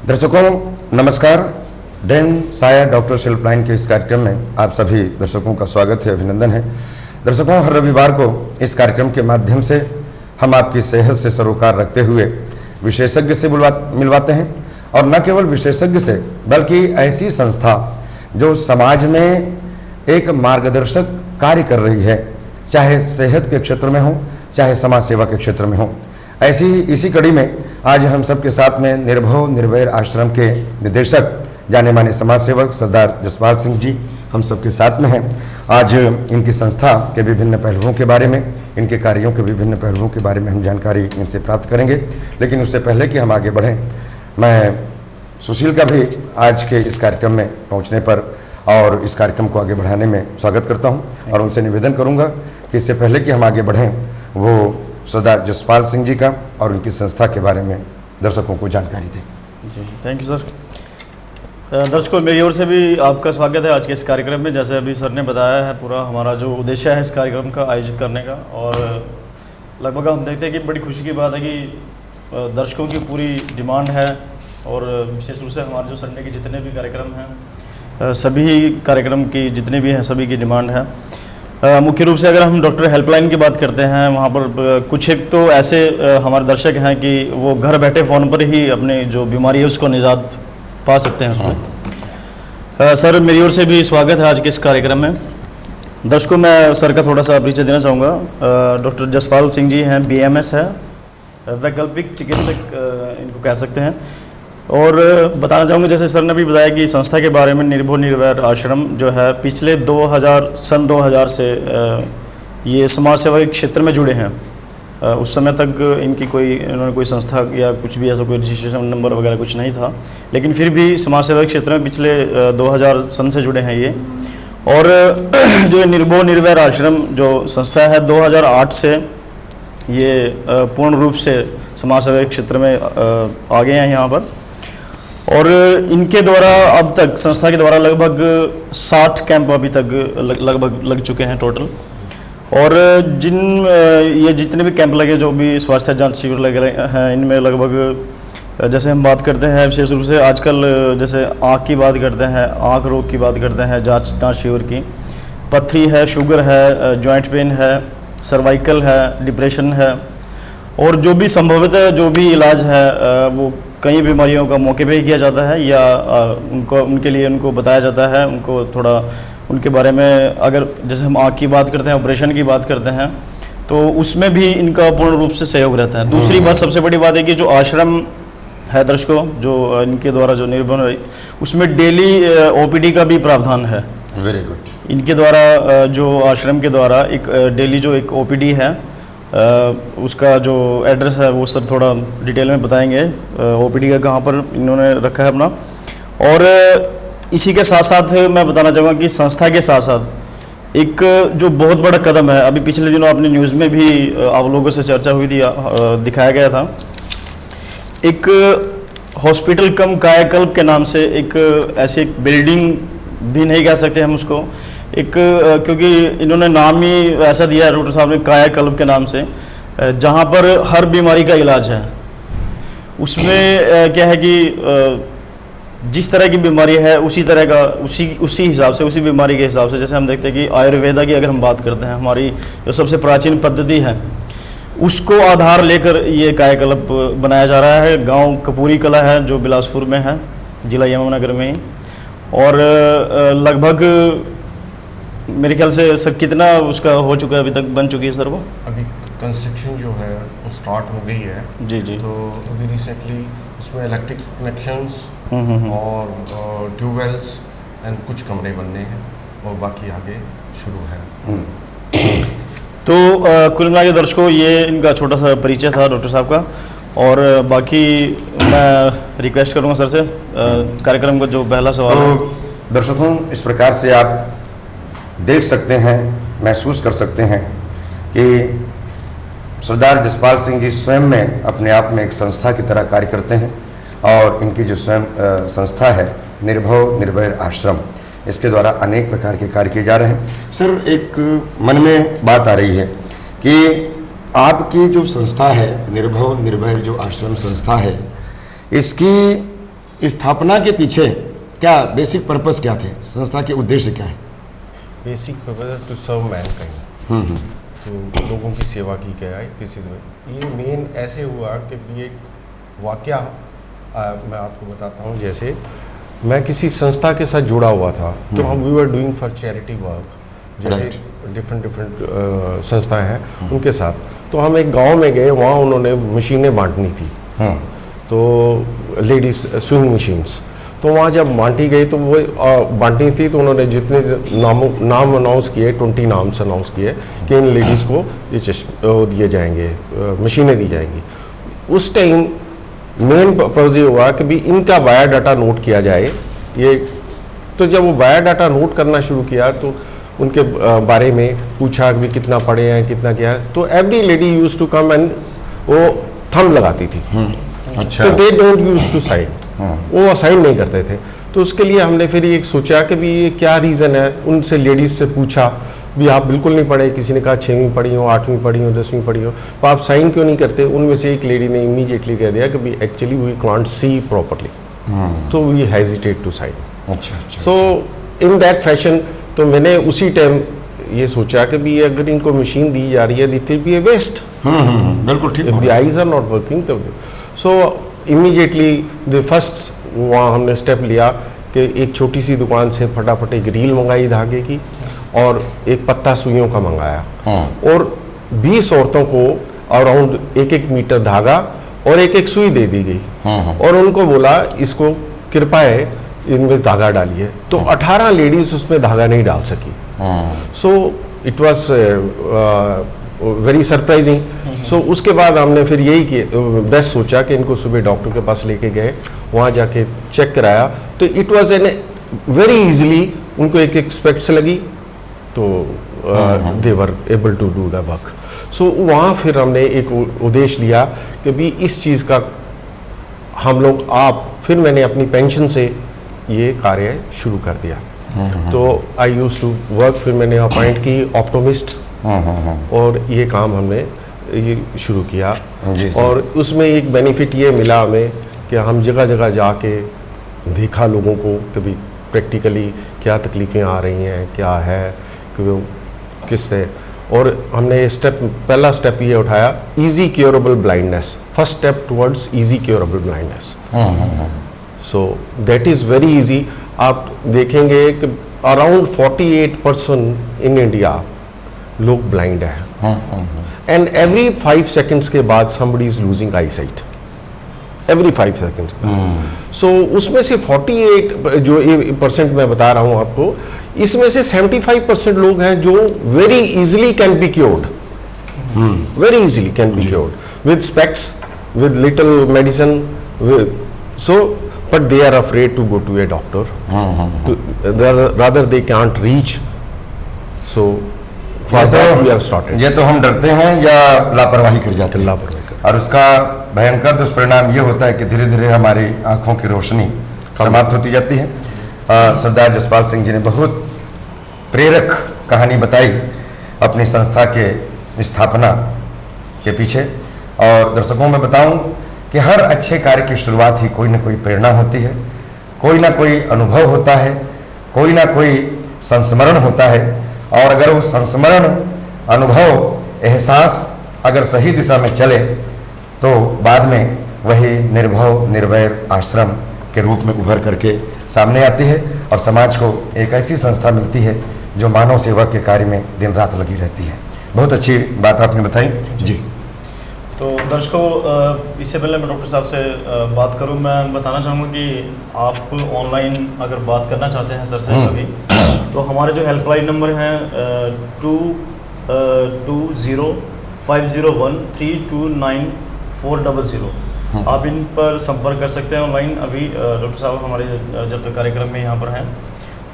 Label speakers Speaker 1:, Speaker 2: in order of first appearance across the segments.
Speaker 1: दर्शकों नमस्कार। डैन साया डॉक्टर्स हेल्पलाइन के इस कार्यक्रम में आप सभी दर्शकों का स्वागत है, अभिनंदन है। दर्शकों, हर रविवार को इस कार्यक्रम के माध्यम से हम आपकी सेहत से सरोकार रखते हुए विशेषज्ञ से मिलवाते हैं, और न केवल विशेषज्ञ से बल्कि ऐसी संस्था जो समाज में एक मार्गदर्शक कार्य कर रही है, चाहे सेहत के क्षेत्र में हो चाहे समाज सेवा के क्षेत्र में हो। ऐसी इसी कड़ी में आज हम सबके साथ में निर्भव निर्वैर आश्रम के निदेशक जाने माने समाज सेवक सरदार जसपाल सिंह जी हम सबके साथ में हैं। आज इनकी संस्था के विभिन्न पहलुओं के बारे में, इनके कार्यों के विभिन्न पहलुओं के बारे में हम जानकारी इनसे प्राप्त करेंगे। लेकिन उससे पहले कि हम आगे बढ़ें, मैं सुशील का भी आज के इस कार्यक्रम में पहुंचने पर और इस कार्यक्रम को आगे बढ़ाने में स्वागत करता हूं, और उनसे निवेदन करूंगा कि इससे पहले कि हम आगे बढ़ें वो सरदार जसपाल सिंह जी का और उनकी संस्था के बारे में दर्शकों को जानकारी दें।
Speaker 2: जी थैंक यू सर। दर्शकों, मेरी ओर से भी आपका स्वागत है आज के इस कार्यक्रम में। जैसे अभी सर ने बताया है, पूरा हमारा जो उद्देश्य है इस कार्यक्रम का आयोजित करने का, और लगभग हम देखते हैं कि बड़ी खुशी की बात है कि दर्शकों की पूरी डिमांड है, और विशेष रूप से हमारे जो संडे के जितने भी कार्यक्रम हैं, सभी कार्यक्रम की जितने भी हैं सभी की डिमांड है। मुख्य रूप से अगर हम डॉक्टर हेल्पलाइन की बात करते हैं, वहाँ पर कुछ एक तो ऐसे हमारे दर्शक हैं कि वो घर बैठे फ़ोन पर ही अपनी जो बीमारी है उसको निजात पा सकते हैं उसमें। सर, मेरी ओर से भी स्वागत है आज के इस कार्यक्रम में। दर्शकों, मैं सर का थोड़ा सा परिचय देना चाहूँगा। डॉक्टर जसपाल सिंह जी हैं, BMS है, वैकल्पिक चिकित्सक इनको कह सकते हैं। और बताना चाहूँगा, जैसे सर ने भी बताया कि संस्था के बारे में, निर्भव निर्वैर आश्रम जो है पिछले सन 2000 से ये समाज सेवा के क्षेत्र में जुड़े हैं। उस समय तक इन्होंने कोई संस्था या कुछ भी ऐसा कोई रजिस्ट्रेशन नंबर वगैरह कुछ नहीं था, लेकिन फिर भी समाज सेवा के क्षेत्र में पिछले 2000 सन से जुड़े हैं ये। और जो निर्भव निर्वैर आश्रम जो संस्था है, 2008 से ये पूर्ण रूप से समाज सेवा के क्षेत्र में आ गए हैं यहाँ पर। और इनके द्वारा अब तक संस्था के द्वारा लगभग 60 कैंप अभी तक लगभग लग चुके हैं टोटल। और ये जितने भी कैंप लगे, जो भी स्वास्थ्य जांच शिविर लगे हैं, इनमें लगभग जैसे हम बात करते हैं विशेष रूप से आजकल जैसे आँख की बात करते हैं, आँख रोग की बात करते हैं, जांच शिविर की, पथरी है, शुगर है, जॉइंट पेन है, सर्वाइकल है, डिप्रेशन है, और जो भी संभवित जो भी इलाज है वो कई बीमारियों का मौके पे ही किया जाता है, या उनके लिए उनको बताया जाता है, उनको थोड़ा उनके बारे में। अगर जैसे हम आँख की बात करते हैं, ऑपरेशन की बात करते हैं, तो उसमें भी इनका पूर्ण रूप से सहयोग रहता है। दूसरी बात, सबसे बड़ी बात है कि जो आश्रम है दर्शकों, जो इनके द्वारा जो निर्भर, उसमें डेली OPD का भी प्रावधान है।
Speaker 1: Very good.
Speaker 2: इनके द्वारा जो आश्रम के द्वारा एक डेली जो एक OPD है, उसका जो एड्रेस है वो सर थोड़ा डिटेल में बताएंगे, OPD का कहाँ पर इन्होंने रखा है अपना। और इसी के साथ साथ मैं बताना चाहूँगा कि संस्था के साथ साथ एक जो बहुत बड़ा कदम है, अभी पिछले दिनों अपनी न्यूज़ में भी आप लोगों से चर्चा हुई थी, दिखाया गया था, एक हॉस्पिटल कम कायाकल्प के नाम से एक ऐसी एक बिल्डिंग भी नहीं कह सकते हम उसको, एक क्योंकि इन्होंने नाम ही ऐसा दिया है डॉक्टर साहब ने, कायाकल्प के नाम से, जहाँ पर हर बीमारी का इलाज है। उसमें क्या है कि जिस तरह की बीमारी है उसी तरह का उसी हिसाब से, उसी बीमारी के हिसाब से, जैसे हम देखते हैं कि आयुर्वेदा की अगर हम बात करते हैं, हमारी जो सबसे प्राचीन पद्धति है उसको आधार लेकर ये कायाकल्प बनाया जा रहा है। गाँव कपूरी कला है जो बिलासपुर में है, जिला यमुनानगर में ही। और लगभग मेरे ख्याल से सर कितना उसका हो चुका है अभी तक, बन चुकी है सर वो?
Speaker 3: अभी कंस्ट्रक्शन जो है वो स्टार्ट हो गई है।
Speaker 2: जी जी।
Speaker 3: तो अभी रिसेंटली उसमें इलेक्ट्रिक कनेक्शंस और ट्यूबवेल्स एंड कुछ कमरे बनने हैं, और बाकी आगे शुरू है।
Speaker 2: तो कुल मिला के दर्शकों, ये इनका छोटा सा परिचय था डॉक्टर साहब का। और बाकी मैं रिक्वेस्ट करूँगा सर से कार्यक्रम का जो पहला सवाल है।
Speaker 1: तो दर्शकों, इस प्रकार से आप देख सकते हैं, महसूस कर सकते हैं कि सरदार जसपाल सिंह जी स्वयं में अपने आप में एक संस्था की तरह कार्य करते हैं, और इनकी जो स्वयं संस्था है निर्भव निर्वैर आश्रम, इसके द्वारा अनेक प्रकार के कार्य किए जा रहे हैं। सर, एक मन में बात आ रही है कि आपकी जो संस्था है निर्भव निर्वैर जो आश्रम संस्था है, इसकी स्थापना के पीछे क्या बेसिक पर्पस क्या थे, संस्था के उद्देश्य क्या है?
Speaker 3: Basic purpose to serve mankind, तो लोगों की सेवा की गया है किसी तरह। ये मेन ऐसे हुआ कि ये वाकया मैं आपको बताता हूँ। जैसे मैं किसी संस्था के साथ जुड़ा हुआ था, तो हम we were doing for charity work, जैसे डिफरेंट संस्थाएं हैं उनके साथ। तो हम एक गांव में गए, वहाँ उन्होंने मशीनें बांटनी थी, तो लेडीज स्विंग मशीन्स। तो वहाँ जब बांटी गई तो वो बांटनी थी, तो उन्होंने जितने नाम अनाउंस किए, 20 नाम्स अनाउंस किए कि इन लेडीज़ को ये दिए जाएंगे, मशीनें दी जाएंगी। उस टाइम मेन पर्पज ये हुआ कि भी इनका बायोडाटा नोट किया जाए। ये तो जब वो बायोडाटा नोट करना शुरू किया तो उनके बारे में पूछा कि कितना पढ़े हैं, कितना क्या है। तो every lady use to come and वो थंब लगाती थी।
Speaker 1: अच्छा।
Speaker 3: तो they don't use to sign, वो साइन नहीं करते थे। तो उसके लिए हमने फिर ये सोचा कि भी ये क्या रीज़न है। उनसे लेडीज़ से पूछा भी आप बिल्कुल नहीं पढ़े, किसी ने कहा 6वीं पढ़ी हो, 8वीं पढ़ी हो, 10वीं पढ़ी हो, तो आप साइन क्यों नहीं करते। उनमें से एक लेडी ने इमीडिएटली कह दिया कि भी actually we can't see properly, तो वी हेजिटेट टू साइन।
Speaker 1: अच्छा।
Speaker 3: सो इन दैट फैशन तो मैंने उसी टाइम ये सोचा कि भी अगर इनको मशीन दी जा रही है, it will be a waste.
Speaker 1: बिल्कुल ठीक।
Speaker 3: If the eyes are not working तो सो इमीडिएटली द फर्स्ट वहाँ हमने स्टेप लिया कि एक छोटी सी दुकान से फटाफट एक रील मंगाई धागे की और एक पत्ता सुइयों का मंगाया, और 20 औरतों को अराउंड 1-1 मीटर धागा और 1-1 सुई दे दी गई, और उनको बोला इसको कृपा है इनमें धागा डालिए। तो 18 लेडीज उसमें धागा नहीं डाल सकी। So it was very surprising. So उसके बाद हमने फिर यही किया, बेस्ट सोचा कि इनको सुबह डॉक्टर के पास लेके गए, वहाँ जाके चेक कराया। तो it was an very easily, उनको एक स्पेक्ट्स लगी, तो they were able to do the work. So वहाँ फिर हमने एक उद्देश्य लिया कि भी इस चीज़ का हम लोग फिर मैंने अपनी पेंशन से ये कार्य शुरू कर दिया। तो आई यूज टू वर्क, फिर मैंने अपॉइंट की ऑप्टोमिस्ट, और ये काम हमने ये शुरू किया। और उसमें एक बेनिफिट ये मिला हमें कि हम जगह जगह जाके देखा लोगों को कि भी प्रैक्टिकली क्या तकलीफ़ें आ रही हैं, क्या है कि वो किससे। और हमने पहला स्टेप ये उठाया, easy curable blindness, first step towards easy curable blindness. So that is very easy. आप देखेंगे कि अराउंड 48% इन इंडिया लोग ब्लाइंड है, एंड एवरी 5 सेकेंड्स के बाद somebody is losing eyesight, every 5 seconds. So उसमें से 48 जो % मैं बता रहा हूँ आपको, इसमें से 75% लोग हैं जो very easily can be cured, very easily can be cured with स्पेक्ट्स, with little medicine, so but they are afraid to go to a doctor, rather they can't reach. So for that we have started.
Speaker 1: ये तो हम डरते हैं या लापरवाही कर जाते हैं,
Speaker 3: लापरवाही,
Speaker 1: और उसका भयंकर दुष्परिणाम ये होता है कि धीरे धीरे हमारी आंखों की रोशनी समाप्त होती जाती है। सरदार जसपाल सिंह जी ने बहुत प्रेरक कहानी बताई अपनी संस्था के स्थापना के पीछे, और दर्शकों में बताऊं कि हर अच्छे कार्य की शुरुआत ही कोई ना कोई प्रेरणा होती है, कोई ना कोई अनुभव होता है, कोई ना कोई संस्मरण होता है, और अगर वो संस्मरण, अनुभव, एहसास अगर सही दिशा में चले तो बाद में वही निर्भव निर्वैर आश्रम के रूप में उभर करके सामने आती है, और समाज को एक ऐसी संस्था मिलती है जो मानव सेवा के कार्य में दिन रात लगी रहती है। बहुत अच्छी बात आपने बताई जी।
Speaker 2: तो दर्शकों, इससे पहले मैं डॉक्टर साहब से बात करूं, मैं बताना चाहूँगा कि आप ऑनलाइन अगर बात करना चाहते हैं सर से कभी, तो हमारे जो हेल्पलाइन नंबर हैं 220501329400, आप इन पर संपर्क कर सकते हैं ऑनलाइन। अभी डॉक्टर साहब हमारे जब कार्यक्रम में यहाँ पर हैं,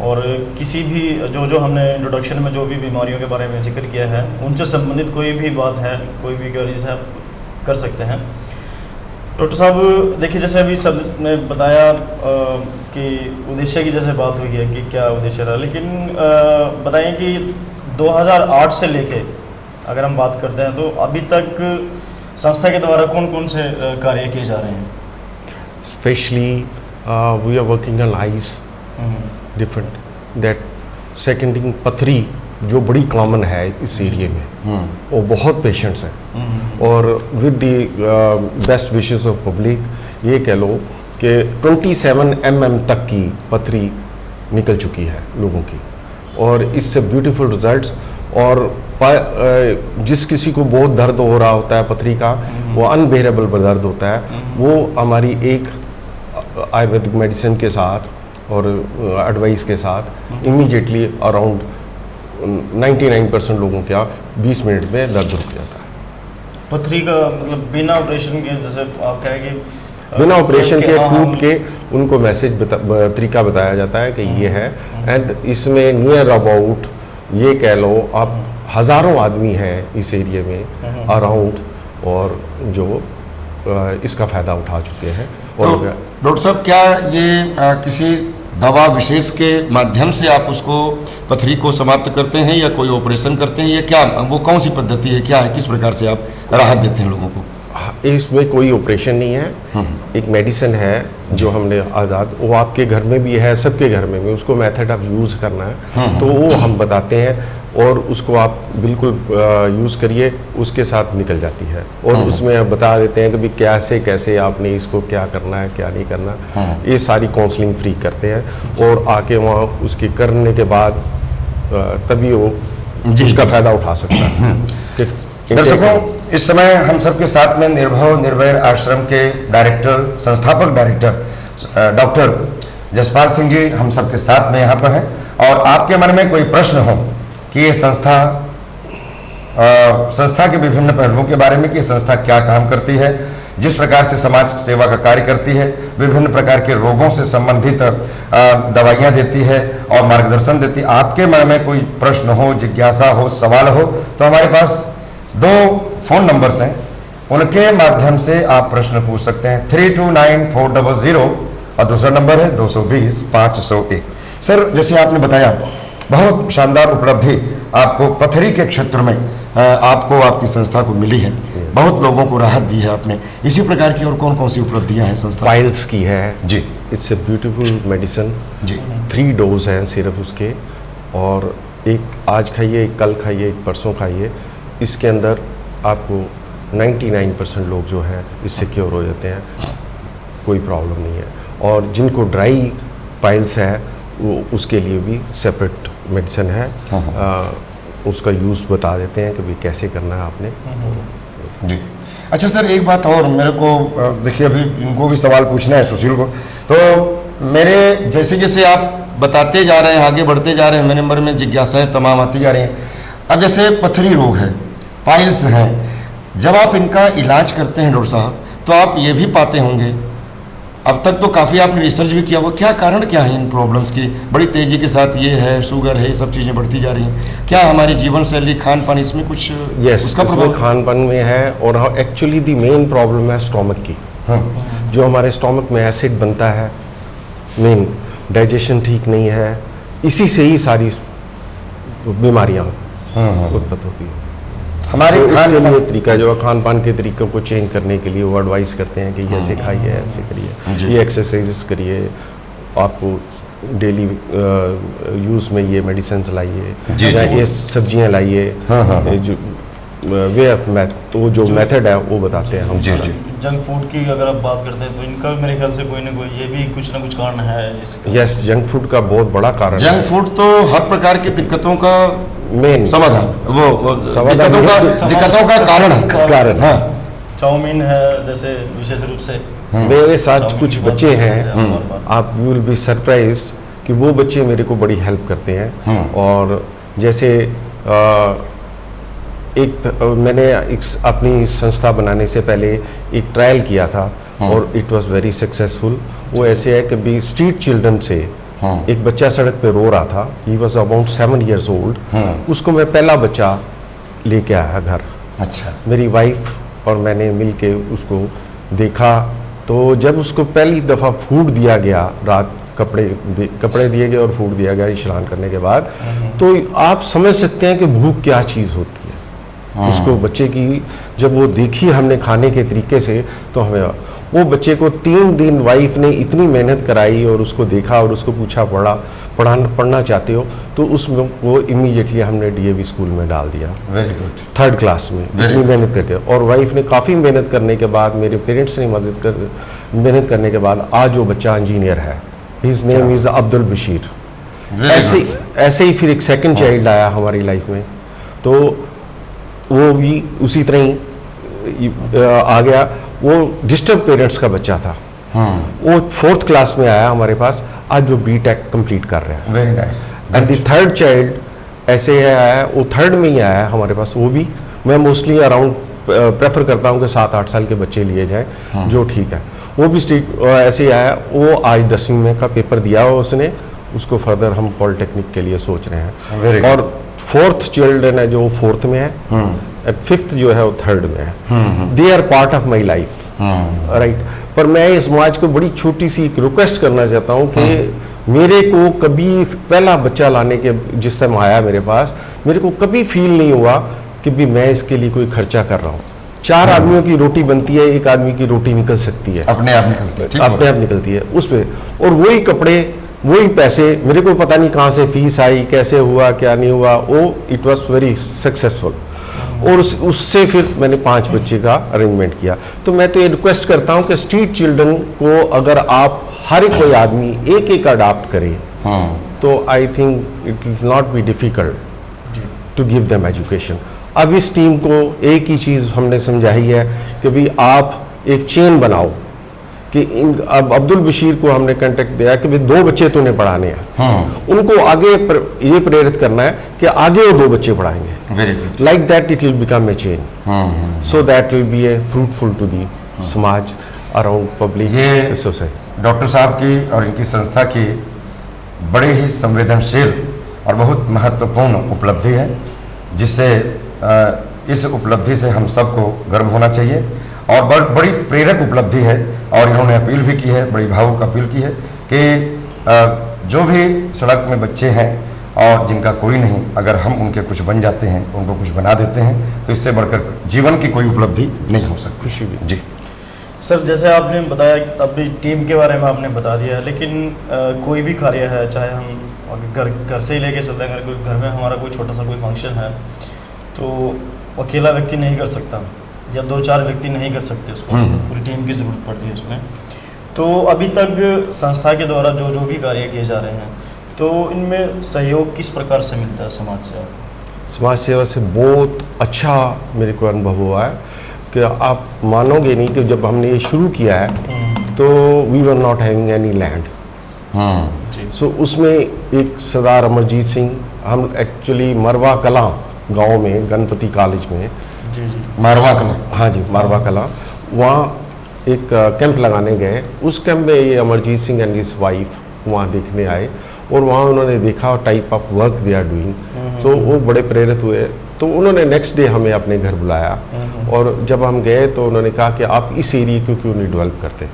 Speaker 2: और किसी भी जो हमने इंट्रोडक्शन में जो भी बीमारियों के बारे में जिक्र किया है, उनसे संबंधित कोई भी बात है, कोई भी क्वेरीज है, कर सकते हैं। डॉक्टर साहब देखिए, जैसे अभी सब ने बताया कि उद्देश्य की जैसे बात हुई है कि क्या उद्देश्य रहा, लेकिन बताइए कि 2008 से लेके अगर हम बात करते हैं तो अभी तक संस्था के द्वारा कौन कौन से कार्य किए जा रहे हैं?
Speaker 3: Specially we are working on eyes different that seconding पथरी जो बड़ी कॉमन है इस एरिया में, वो बहुत पेशेंट्स हैं और with the best wishes of public ये कह लो कि 27 mm तक की पथरी निकल चुकी है लोगों की और इससे ब्यूटीफुल रिजल्ट्स। और जिस किसी को बहुत दर्द हो रहा होता है पथरी का, वो अनबेरेबल दर्द होता है, वो हमारी एक आयुर्वेदिक मेडिसिन के साथ और एडवाइस के साथ इमीडिएटली अराउंड 99% लोगों का 20 मिनट में दर्द रुक जाता है।
Speaker 2: पथरी का मतलब बिना ऑपरेशन के, जैसे आप कहेंगे
Speaker 3: बिना ऑपरेशन के कूट के उनको मैसेज तरीका बताया जाता है कि ये है। एंड इसमें नियर अबाउट ये कह लो आप हज़ारों आदमी हैं इस एरिया में अराउंड और जो इसका फ़ायदा उठा चुके हैं।
Speaker 1: तो डॉक्टर साहब, क्या ये किसी दवा विशेष के माध्यम से आप उसको पथरी को समाप्त करते हैं या कोई ऑपरेशन करते हैं, या क्या वो कौन सी पद्धति है, क्या है, किस प्रकार से आप राहत देते हैं लोगों को?
Speaker 3: इसमें कोई ऑपरेशन नहीं है, एक मेडिसिन है जो हमने आज़ाद, वो आपके घर में भी है, सबके घर में भी, उसको मेथड ऑफ यूज़ करना है तो वो हम बताते हैं और उसको आप बिल्कुल यूज़ करिए, उसके साथ निकल जाती है। और उसमें आप बता देते हैं कि भी कैसे कैसे आपने इसको क्या करना है क्या नहीं करना, ये सारी काउंसलिंग फ्री करते हैं और आके वहाँ उसकी करने के बाद तभी वो उसका फ़ायदा उठा सकता है।
Speaker 1: दर्शकों, इस समय हम सबके साथ में निर्भव निर्वैर आश्रम के डायरेक्टर, संस्थापक डायरेक्टर डॉक्टर जसपाल सिंह जी हम सबके साथ में यहाँ पर हैं। और आपके मन में कोई प्रश्न हो कि ये संस्था के विभिन्न पहलुओं के बारे में कि ये संस्था क्या काम करती है, जिस प्रकार से समाज सेवा का कार्य करती है, विभिन्न प्रकार के रोगों से संबंधित दवाइयाँ देती है और मार्गदर्शन देती है, आपके मन में कोई प्रश्न हो, जिज्ञासा हो, सवाल हो, तो हमारे पास 2 फ़ोन नंबर्स हैं, उनके माध्यम से आप प्रश्न पूछ सकते हैं। 329400 और दूसरा नंबर है 220-501। सर, जैसे आपने बताया बहुत शानदार उपलब्धि आपको पथरी के क्षेत्र में आपको आपकी संस्था को मिली है, बहुत लोगों को राहत दी है आपने। इसी प्रकार की और कौन कौन सी उपलब्धियां हैं संस्था?
Speaker 3: पाइल्स की है
Speaker 1: जी,
Speaker 3: इट्स ए ब्यूटीफुल मेडिसिन जी। 3 डोज हैं सिर्फ उसके, और एक आज खाइए, एक कल खाइए, एक परसों खाइए। इसके अंदर आपको 99% लोग जो हैं इससे क्योर हो जाते हैं, कोई प्रॉब्लम नहीं है। और जिनको ड्राई पाइल्स है वो उसके लिए भी सेपरेट मेडिसिन है, उसका यूज़ बता देते हैं कि भाई कैसे करना है आपने
Speaker 1: जी। अच्छा सर, एक बात और मेरे को देखिए, अभी इनको भी सवाल पूछना है सुशील को, तो मेरे जैसे जैसे आप बताते जा रहे हैं, आगे बढ़ते जा रहे हैं, मेरे मन में जिज्ञासाएं तमाम आती जा रही हैं। अब जैसे पथरी रोग है, पाइल्स हैं, जब आप इनका इलाज करते हैं डॉक्टर साहब, तो आप ये भी पाते होंगे, अब तक तो काफ़ी आपने रिसर्च भी किया होगा, क्या कारण क्या है इन प्रॉब्लम्स की? बड़ी तेज़ी के साथ ये है, शुगर है, ये सब चीज़ें बढ़ती जा रही हैं, क्या हमारी जीवन शैली, खान पान, इसमें कुछ उसका प्रभाव?
Speaker 3: खान पान में है, और एक्चुअली दी मेन प्रॉब्लम है स्टोमक की। जो हमारे स्टोमक में एसिड बनता है, मेन डाइजेशन ठीक नहीं है, इसी से ही सारी बीमारियाँ उत्पत्ति होती है।
Speaker 1: हमारे खान
Speaker 3: पान तरीका जो है, खान पान के तरीकों को चेंज करने के लिए वो एडवाइस करते हैं कि ऐसे खाइए, ऐसे करिए, ये एक्सरसाइजेस करिए, आपको डेली यूज़ में ये मेडिसिन लाइए, या ये सब्जियां लाइए, जो वे वो जो मेथड है वो बताते हैं हम।
Speaker 1: जी जी।
Speaker 2: जंक फूड की अगर आप बात करते हैं तो इनका मेरे ख्याल से कोई ना कोई ये भी कुछ ना कुछ कारण है इसका।
Speaker 3: यस, जंक फूड का बहुत बड़ा कारण है।
Speaker 1: जंक फूड तो हर प्रकार की दिक्कतों का
Speaker 3: मेन
Speaker 1: समाधान, वो दिक्कतों का कारण है। हाँ,
Speaker 2: चाउमीन है जैसे विशेष रूप से।
Speaker 3: मेरे साथ कुछ बच्चे हैं, आप यू विल बी सरप्राइज्ड कि वो बच्चे मेरे को बड़ी हेल्प करते हैं। और जैसे मैंने अपनी संस्था बनाने से पहले एक ट्रायल किया था और इट वाज वेरी सक्सेसफुल। वो ऐसे है कि भी स्ट्रीट चिल्ड्रन से एक बच्चा सड़क पे रो रहा था, he was about 7 years old, उसको मैं पहला बच्चा लेके आया घर।
Speaker 1: अच्छा।
Speaker 3: मेरी वाइफ और मैंने मिलके उसको देखा, तो जब उसको पहली दफ़ा फूड दिया गया, रात कपड़े दिए गए और फूड दिया गया इशरान करने के बाद, तो आप समझ सकते हैं कि भूख क्या चीज़ होती है। उसको बच्चे की जब वो देखी हमने खाने के तरीके से, तो हमें वो बच्चे को 3 दिन वाइफ ने इतनी मेहनत कराई और उसको देखा और उसको पूछा पढ़ना चाहते हो, तो उसमें वो इमीडिएटली हमने डीएवी स्कूल में डाल दिया,
Speaker 1: वेरी गुड।
Speaker 3: 3rd क्लास में। इतनी मेहनत करते, और वाइफ ने काफ़ी मेहनत करने के बाद, मेरे पेरेंट्स ने मेहनत करने के बाद आज वो बच्चा इंजीनियर है। His name is Abdul Bashir. ऐसे ही फिर एक सेकंड चाइल्ड आया हमारी लाइफ में, तो वो भी उसी तरह ही आ गया। वो डिस्टर्ब पेरेंट्स का बच्चा था, वो 4th क्लास में आया हमारे पास, आज वो बीटेक कंप्लीट कर रहा है।
Speaker 1: Very nice.
Speaker 3: And the 3rd child ऐसे आया, वो 3rd में ही आया हमारे पास। वो भी मैं मोस्टली अराउंड प्रेफर करता हूँ कि 7-8 साल के बच्चे लिए जाएं, जो ठीक है। वो भी ऐसे ही आया, वो आज 10वीं में का पेपर दिया हो उसने, उसको फर्दर हम पॉलिटेक्निक के लिए सोच रहे हैं। और 4th चिल्ड्रन है जो 4th में है, 5th जो है वो 3rd में है। They are part of my life, right. पर मैं इस समाज को बड़ी छोटी सी रिक्वेस्ट करना चाहता हूँ कि मेरे को कभी पहला बच्चा लाने के जिस टाइम आया मेरे पास, मेरे को कभी फील नहीं हुआ कि भी मैं इसके लिए कोई खर्चा कर रहा हूँ। 4 आदमियों की रोटी बनती है, एक आदमी की रोटी निकल सकती है,
Speaker 1: अपने आप निकलती है,
Speaker 3: अपने आप निकलती है उस पे। और वही कपड़े, वही पैसे, मेरे को पता नहीं कहाँ से फीस आई, कैसे हुआ, क्या नहीं हुआ, वो इट वॉज वेरी सक्सेसफुल। और उससे फिर मैंने 5 बच्चे का अरेंजमेंट किया। तो मैं तो ये रिक्वेस्ट करता हूँ कि स्ट्रीट चिल्ड्रन को अगर आप हर कोई आदमी एक अडॉप्ट करे, तो I think it will not be difficult to give them education. अब इस टीम को एक ही चीज़ हमने समझाई है कि भाई आप एक चेन बनाओ कि अब अब्दुल बशीर को हमने कांटेक्ट दिया कि भाई 2 बच्चे तो उन्हें पढ़ाने हैं, उनको आगे ये प्रेरित करना है कि आगे वो 2 बच्चे पढ़ाएंगे।
Speaker 1: Very good.
Speaker 3: Like that it will become a chain, so that will be a fruitful to the समाज अराउंड पब्लिक
Speaker 1: ये
Speaker 3: सोसाइटी।
Speaker 1: डॉक्टर साहब की और इनकी संस्था की बड़े ही संवेदनशील और बहुत महत्वपूर्ण उपलब्धि है, जिससे इस उपलब्धि से हम सबको गर्व होना चाहिए, और बड़ी प्रेरक उपलब्धि है। और इन्होंने अपील भी की है, बड़ी भावुक अपील की है कि जो भी सड़क में बच्चे हैं और जिनका कोई नहीं, अगर हम उनके कुछ बन जाते हैं, उनको कुछ बना देते हैं, तो इससे बढ़कर जीवन की कोई उपलब्धि नहीं हो सकती।
Speaker 3: खुशी भी
Speaker 1: जी
Speaker 2: सर, जैसे आपने बताया, अभी टीम के बारे में आपने बता दिया है, लेकिन कोई भी कार्य है, चाहे हम घर से ही लेके चलते हैं, अगर घर में हमारा कोई छोटा सा कोई फंक्शन है, तो अकेला व्यक्ति नहीं कर सकता, या 2-4 व्यक्ति नहीं कर सकते उसको, पूरी टीम की ज़रूरत पड़ती है उसमें। तो अभी तक संस्था के द्वारा जो भी कार्य किए जा रहे हैं, तो इनमें सहयोग किस प्रकार से मिलता है समाज से?
Speaker 3: समाज सेवा से बहुत अच्छा मेरे को अनुभव हुआ है कि आप मानोगे नहीं कि जब हमने ये शुरू किया है तो we were not having any land. So उसमें एक सरदार अमरजीत सिंह, हम एक्चुअली मरवा कलां गांव में, गणपति कॉलेज में,
Speaker 2: जी
Speaker 1: मारवा कला,
Speaker 3: हाँ जी मारवा कला, वहाँ एक कैंप लगाने गए। उस कैंप में ये Amarjit Singh and his wife वहाँ देखने आए, और वहाँ उन्होंने देखा type of work they are doing, तो वो बड़े प्रेरित हुए। तो उन्होंने नेक्स्ट डे हमें अपने घर बुलाया, और जब हम गए तो उन्होंने कहा कि आप इस एरिया को क्यों नहीं डेवलप करते।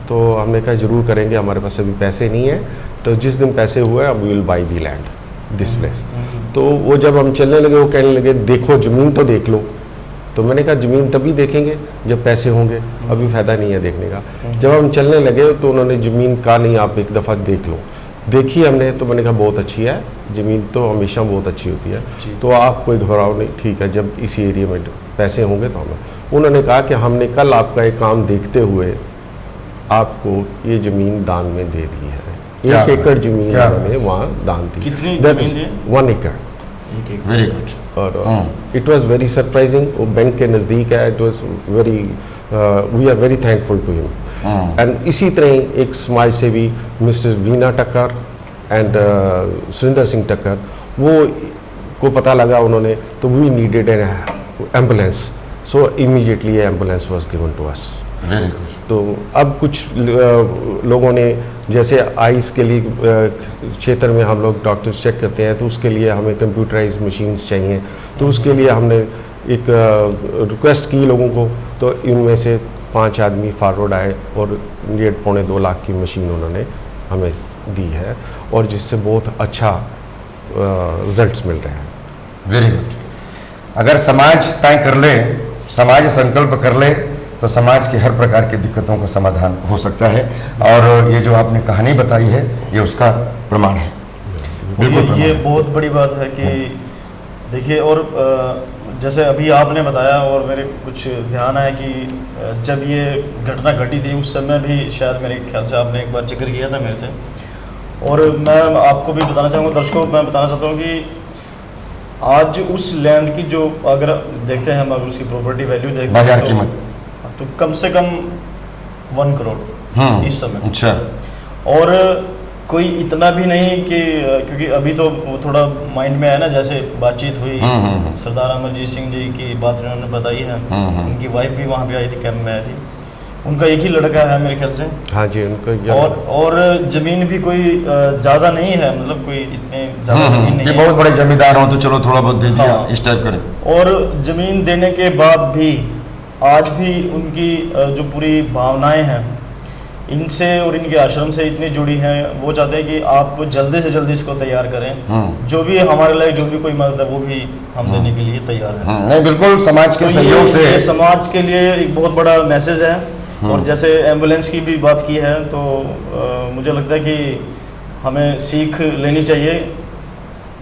Speaker 3: तो हमने कहा ज़रूर करेंगे, हमारे पास अभी पैसे नहीं है, तो जिस दिन पैसे हुए अब we will buy the land this place. तो वो जब हम चलने लगे, वो कहने लगे देखो ज़मीन तो देख लो। तो मैंने कहा ज़मीन तभी देखेंगे जब पैसे होंगे, अभी फ़ायदा नहीं है देखने का। जब हम चलने लगे तो उन्होंने ज़मीन कहा नहीं आप एक दफ़ा देख लो। देखी हमने, तो मैंने कहा बहुत अच्छी है ज़मीन, तो हमेशा बहुत अच्छी होती है, तो आप कोई घबराओ नहीं, ठीक है जब इसी एरिया में पैसे होंगे तो हमें। उन्होंने कहा कि हमने कल आपका एक काम देखते हुए आपको ये ज़मीन दान में दे दी है। 1 एकड़ ज़मीन उन्होंने वहाँ दान दी।
Speaker 2: कितनी ज़मीन है?
Speaker 3: 1 एकड़।
Speaker 1: Very good.
Speaker 3: और इट वाज वेरी सरप्राइजिंग। वो बैंक के नज़दीक है, it was very, we are very thankful to him. And इसी तरह एक समाज सेवी मिसेस वीना टक्कर एंड सुरेंद्र सिंह टक्कर, वो को पता लगा उन्होंने, तो we needed an ambulance, so immediately ambulance was given to us.
Speaker 1: Very good.
Speaker 3: तो अब कुछ लोगों ने, जैसे आइज़ के लिए क्षेत्र में हम लोग डॉक्टर्स चेक करते हैं, तो उसके लिए हमें कंप्यूटराइज्ड मशीन्स चाहिए, तो उसके लिए हमने एक रिक्वेस्ट की लोगों को, तो इनमें से 5 आदमी फॉरवर्ड आए और 1.5-2 लाख की मशीन उन्होंने हमें दी है, और जिससे बहुत अच्छा रिजल्ट्स मिल रहे हैं।
Speaker 1: Very good. अगर समाज तय कर ले, समाज संकल्प कर ले, तो समाज की हर प्रकार की दिक्कतों का समाधान हो सकता है। और ये जो आपने कहानी बताई है ये उसका प्रमाण है। बिल्कुल
Speaker 2: ये
Speaker 1: प्रमाण है।
Speaker 2: बहुत बड़ी बात है कि देखिए, और जैसे अभी आपने बताया और मेरे कुछ ध्यान आया कि जब ये घटना घटी थी उस समय भी शायद मेरे ख्याल से आपने एक बार जिक्र किया था मेरे से, और मैं आपको भी बताना चाहूँगा, दर्शकों को मैं बताना चाहता हूँ कि आज उस लैंड की जो अगर देखते हैं हम, अगर उसकी प्रॉपर्टी वैल्यू देखते हैं
Speaker 1: बाजार
Speaker 2: तो,
Speaker 1: कीमत
Speaker 2: तो कम से कम 1 करोड़ इस समय।
Speaker 1: अच्छा।
Speaker 2: और कोई इतना भी नहीं कि क्योंकि अभी तो वो थोड़ा माइंड में है ना, जैसे बातचीत हुई सरदार अमरजीत सिंह जी की बात उन्होंने बताई है, उनकी वाइफ भी वहाँ पे आई थी, कैंप में आई थी, उनका एक ही लड़का है मेरे ख्याल से।
Speaker 3: हाँ जी, उनका
Speaker 2: और जमीन भी कोई ज़्यादा नहीं है, मतलब कोई इतने ज़्यादा जमीन नहीं
Speaker 1: ये
Speaker 2: है।
Speaker 1: बहुत बड़े जमींदार हो तो चलो थोड़ा बहुत दे दिया,
Speaker 2: हाँ।
Speaker 1: इस टाइप करें।
Speaker 2: और जमीन देने के बाद भी आज भी उनकी जो पूरी भावनाएं हैं इनसे और इनके आश्रम से इतनी जुड़ी हैं, वो चाहते हैं कि आप जल्दी से जल्दी इसको तैयार करें। जो भी हमारे लिए जो भी कोई मदद है वो भी हम देने के लिए तैयार हैं।
Speaker 1: नहीं, बिल्कुल समाज के
Speaker 2: तो
Speaker 1: सहयोग से
Speaker 2: ये समाज के लिए एक बहुत बड़ा मैसेज है। और जैसे एम्बुलेंस की भी बात की है तो मुझे लगता है कि हमें सीख लेनी चाहिए।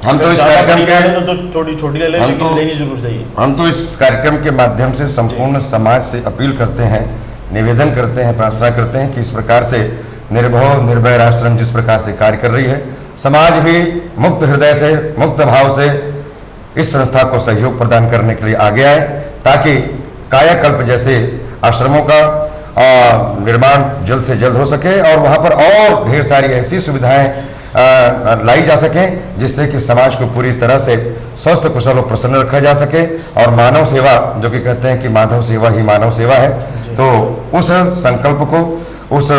Speaker 1: हम तो इस
Speaker 2: ज़्यादा
Speaker 1: कार्यक्रम
Speaker 2: बड़ी
Speaker 1: के
Speaker 2: ले तो थोड़ी छोटी ले लें,
Speaker 1: हम
Speaker 2: लेकिन
Speaker 1: तो-
Speaker 2: लेनी जरूर चाहिए।
Speaker 1: हम तो इस कार्यक्रम के माध्यम से संपूर्ण समाज से अपील करते हैं, निवेदन करते हैं, प्रार्थना करते हैं कि इस प्रकार से निर्भव निर्भय आश्रम जिस प्रकार से कार्य कर रही है, समाज भी मुक्त हृदय से, मुक्त भाव से इस संस्था को सहयोग प्रदान करने के लिए आगे आए, ताकि कायाकल्प जैसे आश्रमों का निर्माण जल्द से जल्द हो सके और वहाँ पर और ढेर सारी ऐसी सुविधाएं लाई जा सकें जिससे कि समाज को पूरी तरह से स्वस्थ कुशल और प्रसन्न रखा जा सके। और मानव सेवा, जो कि कहते हैं कि माधव सेवा ही मानव सेवा है, तो उस संकल्प को, उस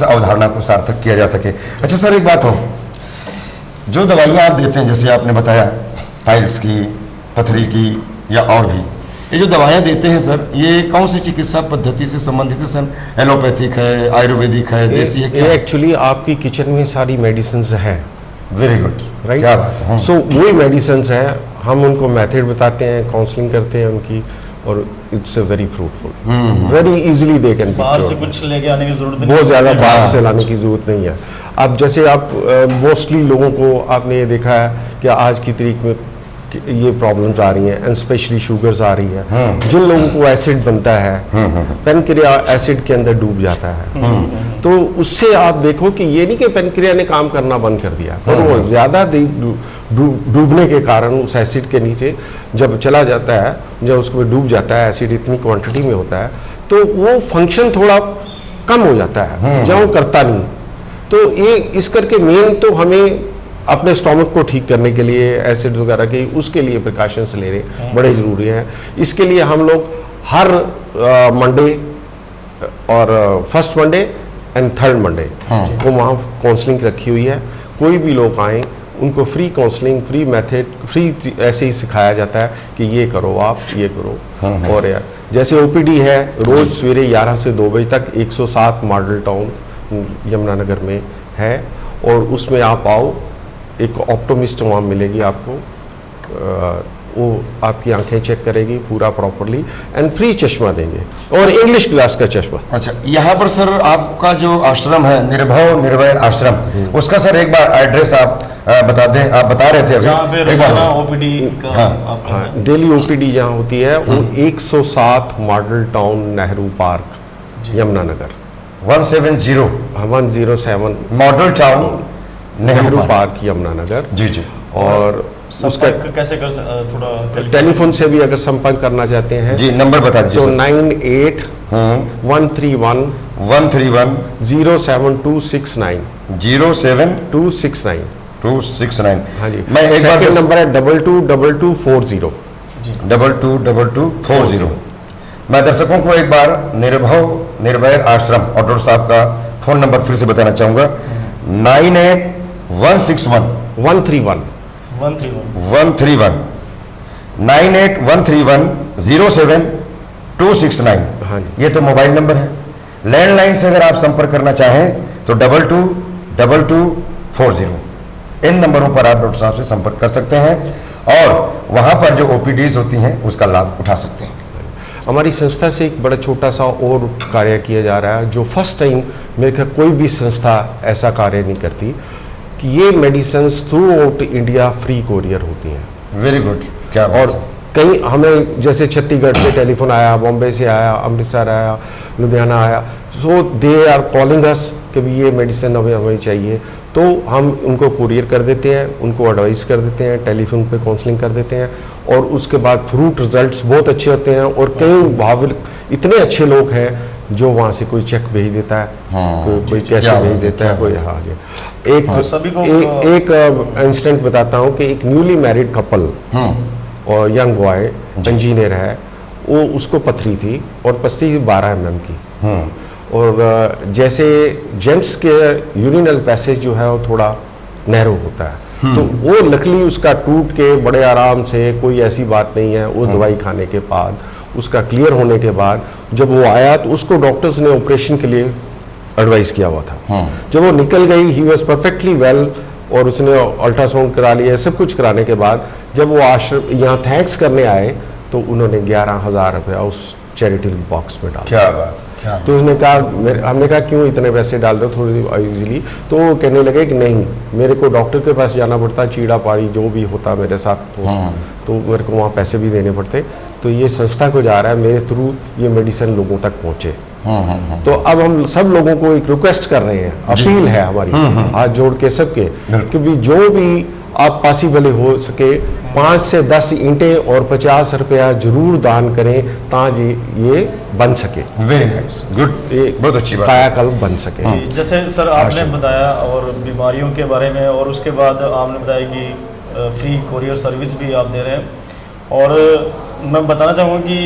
Speaker 1: अवधारणा को सार्थक किया जा सके। अच्छा सर, एक बात हो, जो दवाइयाँ आप देते हैं, जैसे आपने बताया टाइल्स की, पथरी की या और भी, ये जो दवाइयाँ देते हैं सर, ये कौन सी चिकित्सा पद्धति से संबंधित है सर? एलोपैथिक है, आयुर्वेदिक है, देसी है, क्या?
Speaker 3: ये एक्चुअली आपकी किचन में सारी मेडिसिन है।
Speaker 1: वेरी गुड,
Speaker 3: राइट,
Speaker 1: क्या बात है।
Speaker 3: सो वही मेडिसिन है, हम उनको मेथड बताते हैं, काउंसलिंग करते हैं उनकी, और it's a very fruitful, very easily they can.
Speaker 2: बाहर से कुछ लेके आने की जरूरत नहीं,
Speaker 3: बहुत ज़्यादा बाहर
Speaker 1: हाँ।
Speaker 3: से लाने की जरूरत नहीं है। अब जैसे आप मोस्टली लोगों को आपने ये देखा है कि आज की तारीख में ये प्रॉब्लम्स आ रही हैं, एंड स्पेशली शुगर्स आ रही है। जिन लोगों को एसिड बनता है, पेनक्रिया एसिड के अंदर डूब जाता है, तो उससे आप देखो कि ये नहीं कि पेनक्रिया ने काम करना बंद कर दिया, पर वो ज़्यादा डूबने के कारण उस एसिड के नीचे जब चला जाता है, जब उसको डूब जाता है, एसिड इतनी क्वांटिटी में होता है, तो वो फंक्शन थोड़ा कम हो जाता है, जब वो करता नहीं। तो ये इस करके मेन तो हमें अपने स्टोमक को ठीक करने के लिए एसिड वगैरह के उसके लिए प्रिकॉशंस ले रहे बड़े ज़रूरी हैं। इसके लिए हम लोग हर मंडे और first Monday and third Monday को वहाँ काउंसलिंग रखी हुई है। कोई भी लोग आएँ, उनको free counselling, free method, free ऐसे ही सिखाया जाता है कि ये करो, आप ये करो। और यार जैसे ओपीडी है, रोज़ सवेरे 11 से 2 बजे तक 107 मॉडल टाउन यमुनानगर में है, और उसमें आप आओ, एक ऑप्टोमिस्ट वहाँ मिलेगी आपको, वो आपकी आंखें चेक करेगी पूरा प्रॉपरली, एंड फ्री चश्मा देंगे, और इंग्लिश ग्लास का चश्मा।
Speaker 1: अच्छा, यहाँ पर सर आपका जो आश्रम है, निर्भव निर्भय आश्रम, उसका सर एक बार एड्रेस आप बता दें। आप बता रहे थे अभी,
Speaker 2: जहाँ पे
Speaker 1: एक बार
Speaker 2: रोजाना ओपीडी का
Speaker 1: हाँ।
Speaker 2: आपका
Speaker 3: हाँ, डेली ओपीडी जहाँ होती है वो 107 model town Nehru park Yamunanagar
Speaker 1: 170
Speaker 3: 107
Speaker 1: model town
Speaker 3: Nehru park Yamunanagar.
Speaker 1: जी जी।
Speaker 3: और उसका
Speaker 2: संपर्क कैसे कर थोड़ा
Speaker 3: टेलीफोन से भी अगर संपर्क करना चाहते हैं
Speaker 1: जी, नंबर बता दीजिए
Speaker 3: तो
Speaker 1: सर।
Speaker 3: 98 131
Speaker 1: 131
Speaker 3: 07269
Speaker 1: 07 269।
Speaker 3: हाँ जी,
Speaker 1: मैं एक बार
Speaker 3: सेकंड नंबर है 222240।
Speaker 1: 222240। मैं दर्शकों को एक बार निर्भव निर्भय आश्रम और डॉक्टर साहब का फोन नंबर फिर से बताना चाहूंगा, 98161
Speaker 3: 131
Speaker 2: 131
Speaker 1: 98131 07269।
Speaker 3: हाँ जी।
Speaker 1: ये तो मोबाइल नंबर है। लैंडलाइन से अगर आप संपर्क करना चाहें तो 222240। इन नंबरों पर आप डॉक्टर साहब से संपर्क कर सकते हैं और वहां पर जो ओपीडीज होती हैं उसका लाभ उठा सकते हैं।
Speaker 3: हमारी संस्था से एक बड़ा छोटा सा और कार्य किया जा रहा है, जो फर्स्ट टाइम मेरे ख्याल कोई भी संस्था ऐसा कार्य नहीं करती, कि ये medicine through out India free courier होती हैं।
Speaker 1: वेरी गुड, क्या
Speaker 3: और
Speaker 1: बात है।
Speaker 3: कहीं हमें जैसे छत्तीसगढ़ से टेलीफोन आया, बॉम्बे से आया, अमृतसर आया, लुधियाना आया, सो दे आर कॉलिंग अस कि भी ये मेडिसिन हमें चाहिए, तो हम उनको कुरियर कर देते हैं, उनको एडवाइस कर देते हैं, टेलीफोन पे काउंसलिंग कर देते हैं, और उसके बाद फ्रूट रिजल्ट्स बहुत अच्छे होते हैं। और कई भाविक इतने अच्छे लोग हैं जो वहाँ से कोई चेक भेज देता है, कोई कैसे
Speaker 1: क्या
Speaker 3: भेज
Speaker 1: बात है,
Speaker 3: देता है,
Speaker 1: क्या
Speaker 3: कोई
Speaker 1: बात
Speaker 3: हाँ।
Speaker 2: सभी को
Speaker 3: एक इंस्टेंट बताता हूँ कि एक न्यूली मैरिड कपल और यंग बॉय इंजीनियर है, वो उसको पथरी थी और पथरी 12 mm की, और जैसे जेंट्स के यूरिनल पैसेज जो है वो थोड़ा नैरो होता है, तो वो लकली उसका टूट के बड़े आराम से, कोई ऐसी बात नहीं है, वो दवाई खाने के बाद उसका क्लियर होने के बाद जब वो आया तो उसको डॉक्टर्स ने ऑपरेशन के लिए एडवाइस किया हुआ था। जब वो निकल गई, ही वॉज परफेक्टली वेल, और उसने अल्ट्रासाउंड करा लिया, सब कुछ कराने के बाद जब वो आश्रम यहाँ थैंक्स करने आए तो उन्होंने 11,000 रुपया उस चैरिटेबल बॉक्स में डाला।
Speaker 1: क्या बात, क्या बात।
Speaker 3: तो उसने कहा, हमने कहा क्यों इतने पैसे डाल रहे हो थोड़ी इजीली, तो वो कहने लगे कि नहीं, मेरे को डॉक्टर के पास जाना पड़ता, चीड़ा पाड़ी जो भी होता मेरे साथ, तो मेरे को वहाँ पैसे भी देने पड़ते, तो ये संस्था को जा रहा है, मेरे थ्रू ये मेडिसिन लोगों तक पहुँचे। तो अब हम सब लोगों को एक रिक्वेस्ट कर रहे हैं, अपील है हमारी हाथ जोड़ के सबके, कि भी जो भी आप पॉसिबल हो सके 5 से 10 ईंटें और 50 रुपया जरूर दान करें, ताकि ये बन सके।
Speaker 1: वेरी नाइस, गुड, बहुत अच्छी बात है।
Speaker 3: कायाकल्प बन सके।
Speaker 2: जी, जैसे सर आपने बताया और बीमारियों के बारे में, और उसके बाद आपने बताया कि फ्री कोरियर सर्विस भी आप दे रहे हैं, और मैं बताना चाहूँगा कि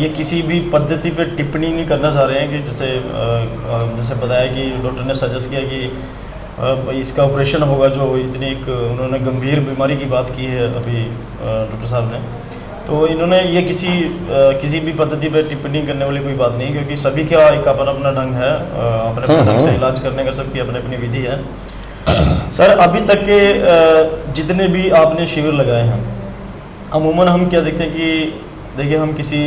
Speaker 2: ये किसी भी पद्धति पे टिप्पणी नहीं करना चाह रहे हैं, कि जैसे बताया कि डॉक्टर ने सजेस्ट किया कि इसका ऑपरेशन होगा, जो इतनी एक उन्होंने गंभीर बीमारी की बात की है अभी डॉक्टर साहब ने, तो इन्होंने ये किसी भी पद्धति पे टिप्पणी करने वाली कोई बात नहीं, क्योंकि सभी का एक अपना अपना ढंग है, अपने अपने ढंग से इलाज करने का सबकी अपनी अपनी विधि है। सर, अभी तक के जितने भी आपने शिविर लगाए हैं, अमूमन हम क्या देखते हैं कि देखिए, हम किसी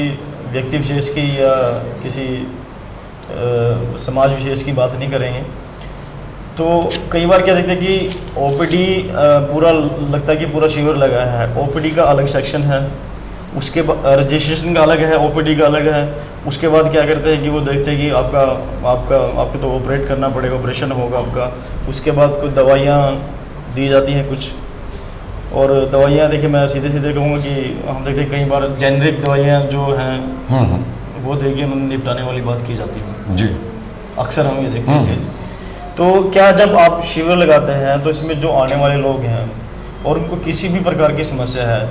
Speaker 2: व्यक्ति विशेष की या किसी समाज विशेष की बात नहीं करेंगे, तो कई बार क्या देखते हैं कि ओपीडी पूरा लगता है कि पूरा शिविर लगा है, ओपीडी का अलग सेक्शन है, उसके बाद रजिस्ट्रेशन का अलग है, ओपीडी का अलग है, उसके बाद क्या करते हैं कि वो देखते हैं कि आपको तो ऑपरेट करना पड़ेगा, ऑपरेशन होगा आपका, उसके बाद कुछ दवाइयाँ दी जाती हैं कुछ, और दवाइयाँ देखिए मैं सीधे सीधे कहूँगा कि हम देखते हैं कई बार जेनरिक दवाइयाँ जो हैं वो देखिए निपटाने वाली बात की जाती है
Speaker 1: जी,
Speaker 2: अक्सर हम ये देखते हैं। तो क्या जब आप शिविर लगाते हैं तो इसमें जो आने वाले लोग हैं और उनको किसी भी प्रकार की समस्या है,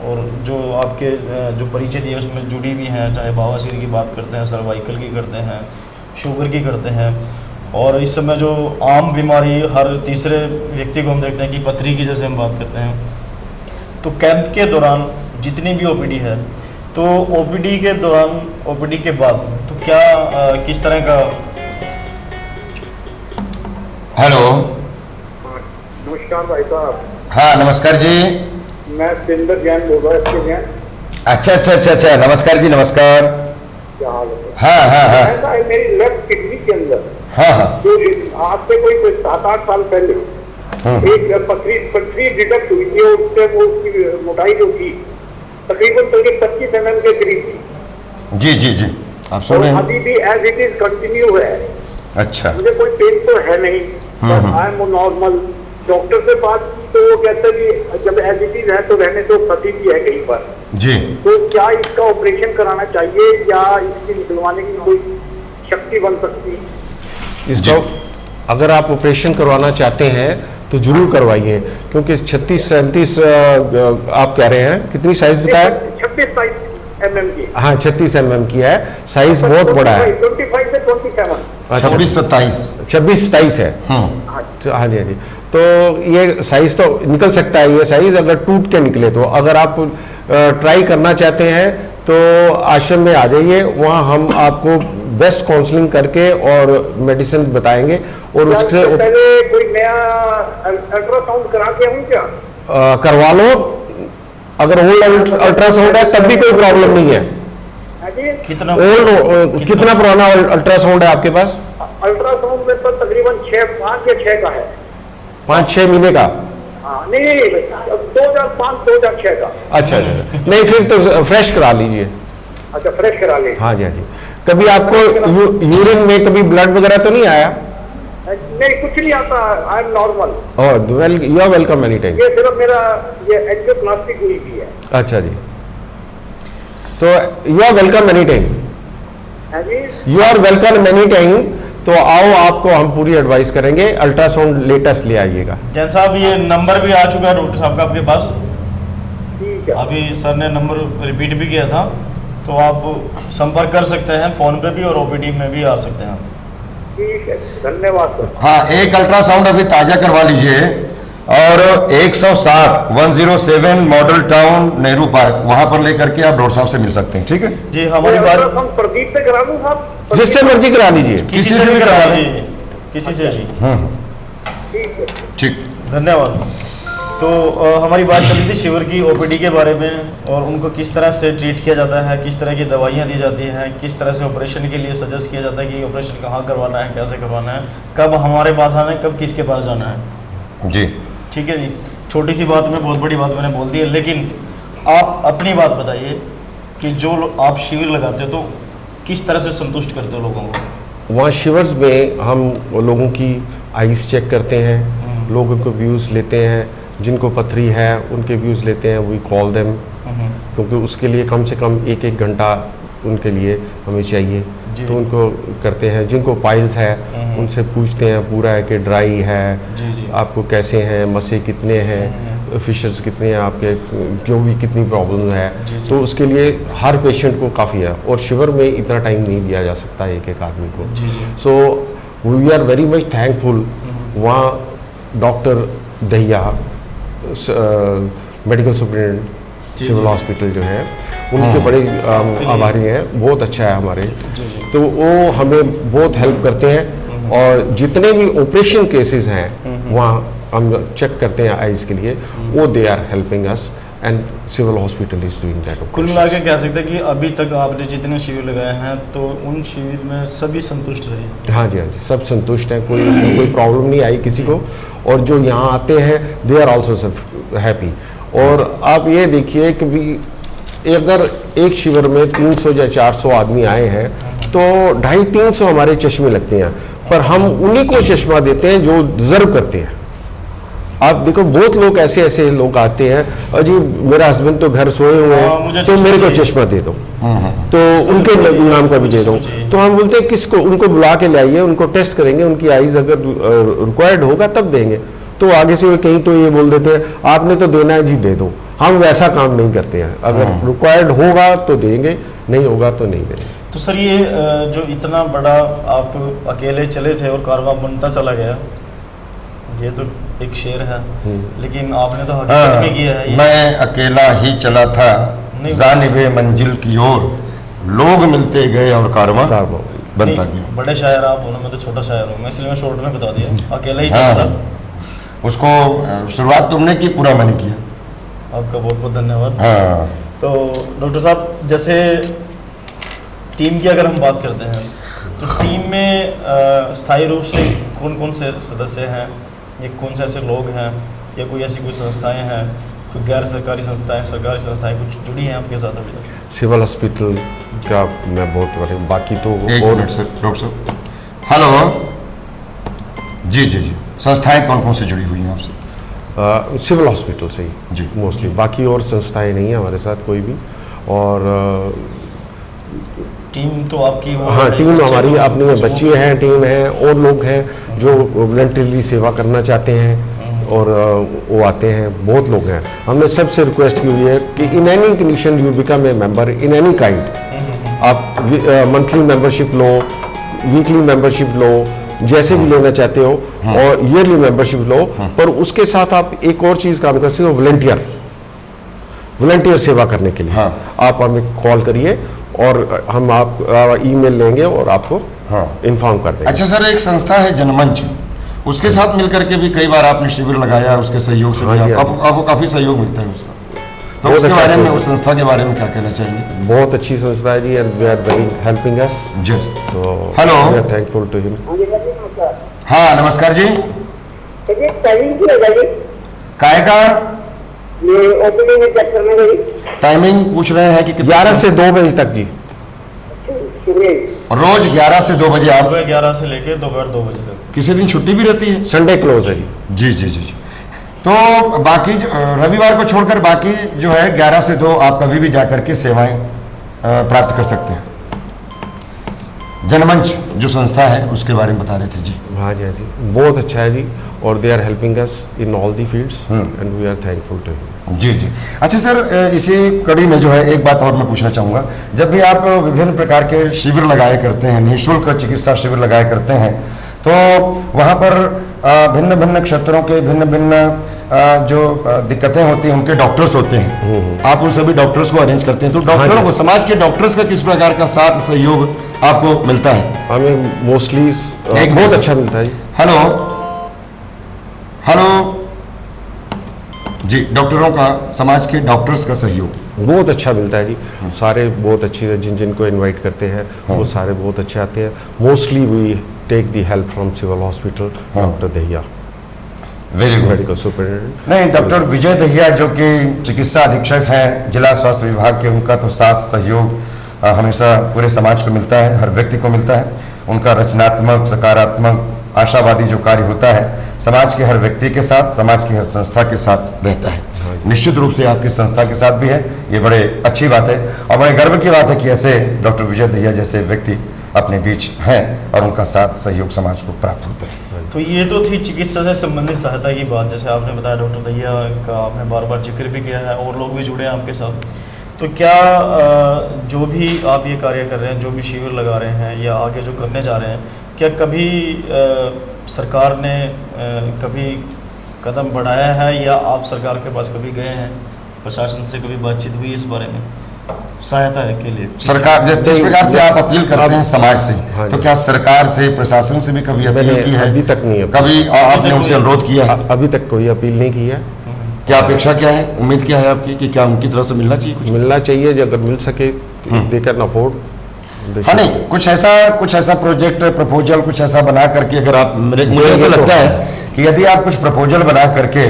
Speaker 2: और जो आपके जो परिचय दिए उसमें जुड़ी भी हैं, चाहे बवासीर की बात करते हैं, सर्वाइकल की करते हैं, शुगर की करते हैं, और इस समय जो आम बीमारी हर तीसरे व्यक्ति को हम देखते हैं कि पथरी की जैसे हम बात करते हैं, तो कैंप के दौरान जितनी भी ओपीडी है, तो ओपीडी के दौरान, ओपीडी के बाद तो क्या किस तरह का।
Speaker 1: हेलो,
Speaker 4: नमस्कार भाई साहब।
Speaker 1: हाँ नमस्कार जी।
Speaker 4: मैं सिंदर जैन बोल रहा हूँ, जैन।
Speaker 1: अच्छा, नमस्कार जी, नमस्कार।
Speaker 4: क्या हाल है?
Speaker 1: हाँ।
Speaker 4: ऐसा है मेरी लेफ्ट किडनी के अंदर,
Speaker 1: हाँ।
Speaker 4: जो आज से कोई 7-8 साल पहले एक पथरी डिटेक्ट हुई थी, और उससे वो उसकी मोटाई जो थी तकरीबन 25 mm के करीब थी।
Speaker 1: जी, आप सुन
Speaker 4: और
Speaker 1: रहे हैं?
Speaker 4: अभी भी एज इट इज कंटिन्यू है।
Speaker 1: अच्छा।
Speaker 4: मुझे कोई पेन तो है नहीं, आई एम नॉर्मल। डॉक्टर से बात की तो वो कहते हैं कि जब एज इट इज है तो रहने तो फंसी भी है कहीं पर।
Speaker 1: जी,
Speaker 4: तो क्या इसका ऑपरेशन कराना चाहिए या इसकी निकलवाने की कोई शक्ति बन सकती?
Speaker 3: इसका अगर आप ऑपरेशन करवाना चाहते हैं तो जरूर करवाइए, क्योंकि 36-37 आप कह रहे हैं, कितनी साइज बताया?
Speaker 4: 26 mm की।
Speaker 3: हाँ 36 mm की है, साइज बहुत बड़ा है।
Speaker 4: 25 से 27।
Speaker 1: 26-27
Speaker 3: है। हाँ जी। तो ये साइज तो निकल सकता है, ये साइज अगर टूट के निकले तो। अगर आप ट्राई करना चाहते हैं तो आश्रम में आ जाइए, वहाँ हम आपको बेस्ट काउंसलिंग करके और मेडिसिन बताएंगे, और उससे
Speaker 4: पहले कोई नया अल्ट्रासाउंड करा के आऊं क्या?
Speaker 3: करवा लो, अगर ओल्ड अल्ट्रासाउंड है तब भी कोई प्रॉब्लम नहीं है।
Speaker 4: हाँ जी।
Speaker 2: कितना
Speaker 3: कितना पुराना अल्ट्रासाउंड है आपके पास?
Speaker 4: अल्ट्रासाउंड में तो तकरीबन 5 या 6 का है।
Speaker 3: 5-6 महीने का?
Speaker 4: हाँ नहीं 2005-2006 का।
Speaker 3: अच्छा अच्छा, नहीं फिर तो फ्रेश करा लीजिए।
Speaker 4: अच्छा फ्रेश करा ले।
Speaker 3: हाँ जी हाँ जी। कभी आपको यूरिन में कभी ब्लड वगैरह तो नहीं आया?
Speaker 4: नहीं कुछ नहीं आता, I am normal.
Speaker 3: Well you are welcome any time.
Speaker 4: ये सिर्फ मेरा ये एंजियोप्लास्टी हुई भी है।
Speaker 3: अच्छा जी, तो you are welcome any time.
Speaker 4: हाँ जी।
Speaker 3: You are welcome any time. तो आओ, आपको हम पूरी एडवाइस करेंगे। अल्ट्रासाउंड लेटेस्ट ले आइएगा।
Speaker 2: जैन साहब ये नंबर भी आ चुका है डॉक्टर साहब का आपके पास।
Speaker 4: ठीक है।
Speaker 2: अभी सर ने नंबर रिपीट भी किया था, तो आप संपर्क कर सकते हैं फ़ोन पे भी और ओपीडी में भी आ सकते हैं।
Speaker 4: ठीक है, धन्यवाद सर।
Speaker 1: हाँ, एक अल्ट्रासाउंड अभी ताजा करवा लीजिए और 107 मॉडल टाउन नेहरू पार्क वहां पर लेकर के आप डॉक्टर साहब से मिल सकते हैं। ठीक है
Speaker 2: जी, हमारी बात
Speaker 4: हम प्रदीप से करा दूं साहब?
Speaker 3: जिससे मर्जी करा लीजिए।
Speaker 2: किसी से भी करा लीजिए, किसी से भी।
Speaker 4: ठीक है।
Speaker 1: ठीक।
Speaker 2: धन्यवाद। तो हमारी बात चल रही थी शिविर की ओपीडी के बारे में और उनको किस तरह से ट्रीट किया जाता है, किस तरह की दवाइयाँ दी जाती हैं, किस तरह से ऑपरेशन के लिए सजेस्ट किया जाता है कि ऑपरेशन कहाँ करवाना है, कैसे करवाना है, कब हमारे पास आना है, कब किसके पास जाना है।
Speaker 1: जी
Speaker 2: ठीक है जी, छोटी सी बात में बहुत बड़ी बात मैंने बोल दी है, लेकिन आप अपनी बात बताइए कि जो आप शिविर लगाते हो तो किस तरह से संतुष्ट करते हो लोगों को?
Speaker 3: वहाँ शिविर्स में हम लोगों की आइज़ चेक करते हैं, लोगों को व्यूज़ लेते हैं, जिनको पथरी है उनके व्यूज़ लेते हैं, वी कॉल देम, क्योंकि उसके लिए कम से कम 1-1 घंटा उनके लिए हमें चाहिए, तो उनको करते हैं। जिनको पाइल्स है उनसे पूछते हैं पूरा है कि ड्राई है, आपको कैसे हैं, मसे कितने हैं, फिशर्स कितने हैं आपके, जो भी कितनी प्रॉब्लम है, तो उसके लिए हर पेशेंट को काफ़ी है और शिविर में इतना टाइम नहीं दिया जा सकता एक आदमी को। So we are very much thankful. वहाँ doctor Dahiya medical superintendent civil hospital जो है उनके बड़े आभारी हैं, बहुत अच्छा है हमारे। तो वो हमें बहुत हेल्प करते हैं और जितने भी ऑपरेशन केसेस हैं वहाँ हम चेक करते हैं आइज़ के लिए, वो they are helping us and civil hospital is doing that.
Speaker 2: कुल मिला के कह सकते हैं कि अभी तक आपने जितने शिविर लगाए हैं तो उन शिविर में सभी संतुष्ट रहे?
Speaker 3: हाँ जी हाँ जी, सब संतुष्ट हैं, कोई प्रॉब्लम नहीं आई किसी को। और जो यहाँ आते हैं दे आर ऑल्सो हैप्पी। और आप ये देखिए कि भी अगर एक शिविर में 300 या 400 आदमी आए हैं तो 250-300 हमारे चश्मे लगते हैं, पर हम उन्हीं को चश्मा देते हैं जो डिजर्व करते हैं। आप देखो बहुत लोग ऐसे लोग आते हैं, अजी मेरा हस्बैंड तो घर सोए हुए हैं तो मेरे को चश्मा दे दो, तो उनके नाम का भी दे दो। तो हम बोलते हैं किसको, उनको बुला के लाइए, उनको टेस्ट करेंगे, उनकी आइज अगर रिक्वायर्ड होगा तब देंगे। तो आगे से कहीं तो ये बोल देते हैं आपने तो देना है जी दे दो। हम वैसा काम नहीं करते हैं, अगर रिक्वायर्ड होगा तो देंगे, नहीं होगा तो नहीं देंगे।
Speaker 2: तो सर ये जो इतना बड़ा आप अकेले चले थे और कारवां बनता चला गया, ये तो एक शेर है, लेकिन आपने तो हकीकत में किया है।
Speaker 1: मैं अकेला ही चला था जानिबे मंजिल की ओर, लोग मिलते गए और कारवां बनता गया।
Speaker 2: बड़े शायर आप हो ना, मैं तो छोटा शायर हूँ, मैं इसलिए मैं शॉर्ट में बता दिया, अकेला ही चला था।
Speaker 1: उसको शुरुआत तुमने की, पूरा मैंने किया।
Speaker 2: आपका बहुत बहुत धन्यवाद।
Speaker 1: हाँ।
Speaker 2: तो डॉक्टर साहब जैसे टीम की अगर हम बात करते हैं तो टीम में स्थायी रूप से कौन कौन से सदस्य हैं, ये कौन से ऐसे लोग हैं, या कोई ऐसी कोई संस्थाएं हैं, कोई गैर सरकारी संस्थाएं, सरकारी संस्थाएं कुछ जुड़ी हैं आपके साथ अभी तक?
Speaker 3: सिविल हॉस्पिटल का मैं बहुत बाकी तो
Speaker 1: एक मिनट सर, डॉक्टर साहब। हेलो जी जी जी, संस्थाएं कौन कौन से जुड़ी हुई हैं आपसे?
Speaker 3: सिविल हॉस्पिटल से ही
Speaker 1: जी
Speaker 3: मोस्टली, बाकी और संस्थाएं नहीं है हमारे साथ कोई भी। और
Speaker 2: टीम तो आपकी वो
Speaker 3: हाँ, टीम हमारी अपनी है, बच्चे हैं, टीम है, और लोग हैं जो वॉलंटरीली सेवा करना चाहते हैं और वो आते हैं, बहुत लोग हैं। हमने सबसे रिक्वेस्ट की हुई है कि in any condition you become a member in any kind. आप मंथली मेंबरशिप लो, वीकली मेंबरशिप लो, जैसे भी लेना चाहते हो, और ईयरली मेंबरशिप लो, पर उसके साथ आप एक और चीज़ काम कर सकते हो, वॉलंटियर सेवा करने के लिए। आप हमें कॉल करिए और हम आप ईमेल लेंगे और आपको इन्फॉर्म कर देंगे।
Speaker 1: अच्छा सर, एक संस्था है जनमंच, उसके साथ मिलकर के भी कई बार आपने शिविर लगाया, उसके सहयोग से आपको काफ़ी सहयोग मिलता है उसका? तो
Speaker 3: बहुत
Speaker 1: उसके
Speaker 3: अच्छा
Speaker 1: बारे में,
Speaker 3: सोच
Speaker 1: उस संस्था के बारे में क्या कहना चाहेंगे?
Speaker 3: बहुत अच्छी संस्था है जी, and we are very helping us,
Speaker 1: जी।
Speaker 3: तो
Speaker 1: hello.
Speaker 3: We are thankful to him.
Speaker 1: हाँ नमस्कार जी।
Speaker 4: टाइमिंग की है जी?
Speaker 1: काय का
Speaker 4: ये ओपीडी में चेक करना है जी?
Speaker 1: टाइमिंग पूछ रहे हैं कि कितने
Speaker 3: 11 से 2 बजे तक जी।
Speaker 4: शुक्रिया।
Speaker 1: रोज 11 से 2 बजे आप,
Speaker 2: सुबह 11 से लेकर दोपहर 2 बजे तक।
Speaker 1: किसी दिन छुट्टी भी रहती है?
Speaker 3: संडे क्लोज है जी।
Speaker 1: जी जी जी जी। तो बाकी रविवार को छोड़कर बाकी जो है 11 से 2 आप कभी भी जाकर के सेवाएं प्राप्त कर सकते हैं। जनमंच जो संस्था है उसके बारे में बता रहे थे जी।
Speaker 3: हाँ जी, हाँ जी, बहुत अच्छा है जी, और they are helping us in all the fields and we are thankful to him.
Speaker 1: जी जी। अच्छा सर, इसी कड़ी में जो है एक बात और मैं पूछना चाहूँगा, जब भी आप विभिन्न प्रकार के शिविर लगाए करते हैं, निःशुल्क चिकित्सा शिविर लगाए करते हैं, तो वहाँ पर भिन्न भिन्न क्षेत्रों के भिन्न भिन्न जो दिक्कतें होती हैं उनके डॉक्टर्स होते हैं, आप उन सभी डॉक्टर्स को अरेंज करते हैं, तो डॉक्टरों को, समाज के डॉक्टर्स का किस प्रकार का साथ सहयोग आपको मिलता है?
Speaker 3: हमें मोस्टली
Speaker 1: एक
Speaker 3: बहुत अच्छा मिलता है जी।
Speaker 1: हेलो हेलो जी। डॉक्टरों का, समाज के डॉक्टर्स का सहयोग
Speaker 3: बहुत अच्छा मिलता है जी, सारे बहुत अच्छी, जिनको इनवाइट करते हैं वो सारे बहुत अच्छे आते हैं। Mostly we take the help from civil hospital, doctor Dahiya,
Speaker 1: very good.
Speaker 3: Medical superintendent.
Speaker 1: नहीं, डॉक्टर विजय दहिया जो कि चिकित्सा अधीक्षक हैं जिला स्वास्थ्य विभाग के, उनका तो साथ सहयोग हमेशा पूरे समाज को मिलता है, हर व्यक्ति को मिलता है। उनका रचनात्मक, सकारात्मक, आशावादी जो कार्य होता है समाज के हर व्यक्ति के साथ, समाज की हर संस्था के साथ रहता है। निश्चित रूप से आपकी संस्था के साथ भी है, ये बड़े अच्छी बात है और बड़े गर्व की बात है कि ऐसे डॉक्टर विजय दहिया जैसे व्यक्ति अपने बीच हैं और उनका साथ सहयोग समाज को प्राप्त होता है।
Speaker 2: तो ये तो थी चिकित्सा से संबंधित सहायता की बात, जैसे आपने बताया डॉक्टर दहिया का आपने बार बार जिक्र भी किया है और लोग भी जुड़े हैं आपके साथ। तो क्या जो भी आप ये कार्य कर रहे हैं, जो भी शिविर लगा रहे हैं या आगे जो करने जा रहे हैं, क्या कभी सरकार ने कभी कदम बढ़ाया है या आप सरकार के पास कभी गए हैं, प्रशासन से कभी बातचीत हुई इस बारे में सहायता के लिए?
Speaker 1: सरकार जिस प्रकार से आप अपील करते हैं समाज से,
Speaker 3: हाँ
Speaker 1: तो
Speaker 3: जी।
Speaker 1: क्या सरकार से, प्रशासन से भी कभी अपील
Speaker 3: मैंने
Speaker 1: की है?
Speaker 3: अभी तक नहीं है।
Speaker 1: कभी आपने उनसे अनुरोध किया है?
Speaker 3: अभी तक कोई अपील नहीं की है।
Speaker 1: क्या अपेक्षा क्या है, उम्मीद क्या है आपकी कि क्या उनकी तरफ से मिलना चाहिए कुछ?
Speaker 3: मिलना चाहिए, जो अगर मिल सके, दे कैन अफोर्ड।
Speaker 1: हाँ नहीं, कुछ ऐसा प्रोजेक्ट प्रपोजल कुछ ऐसा बना करके, अगर आप, मुझे ऐसा
Speaker 3: तो
Speaker 1: लगता है कि यदि आप कुछ प्रपोजल बना करके,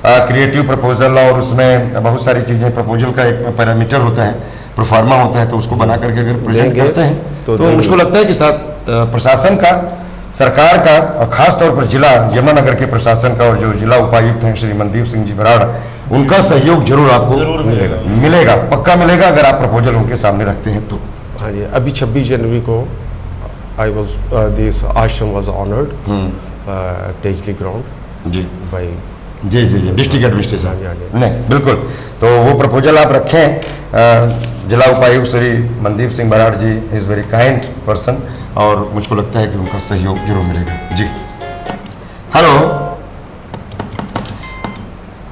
Speaker 1: क्रिएटिव प्रपोजल, और उसमें बहुत सारी चीजें, प्रपोजल का एक पैरामीटर होता है, प्रोफार्मा होता है, तो उसको बना करके अगर प्रेजेंट
Speaker 3: देंगे
Speaker 1: करते हैं
Speaker 3: तो
Speaker 1: तो मुझको लगता है कि साथ प्रशासन का, सरकार का, और खास तौर पर जिला यमुनानगर के प्रशासन का और जो जिला उपायुक्त हैं श्री मनदीप सिंह जी बराड़, उनका सहयोग जरूर आपको
Speaker 2: जरूर मिलेगा।
Speaker 1: मिलेगा, पक्का मिलेगा, अगर आप प्रपोजल उनके सामने रखते हैं तो।
Speaker 3: हाँ जी, अभी 26 जनवरी को I was this ashram was honoured Tejli ground
Speaker 1: जी
Speaker 3: बाई।
Speaker 1: जी जी जी, डिस्ट्रिक्ट एडमिनिस्ट्रेशन।
Speaker 3: हाँ जी, हाँ जी।
Speaker 1: नहीं, बिल्कुल। तो वो प्रपोजल आप रखें, जिला उपायुक्त श्री मनदीप सिंह बराड़ जी इज़ वेरी काइंड पर्सन, और मुझको लगता है कि उनका सहयोग जरूर मिलेगा जी। हेलो,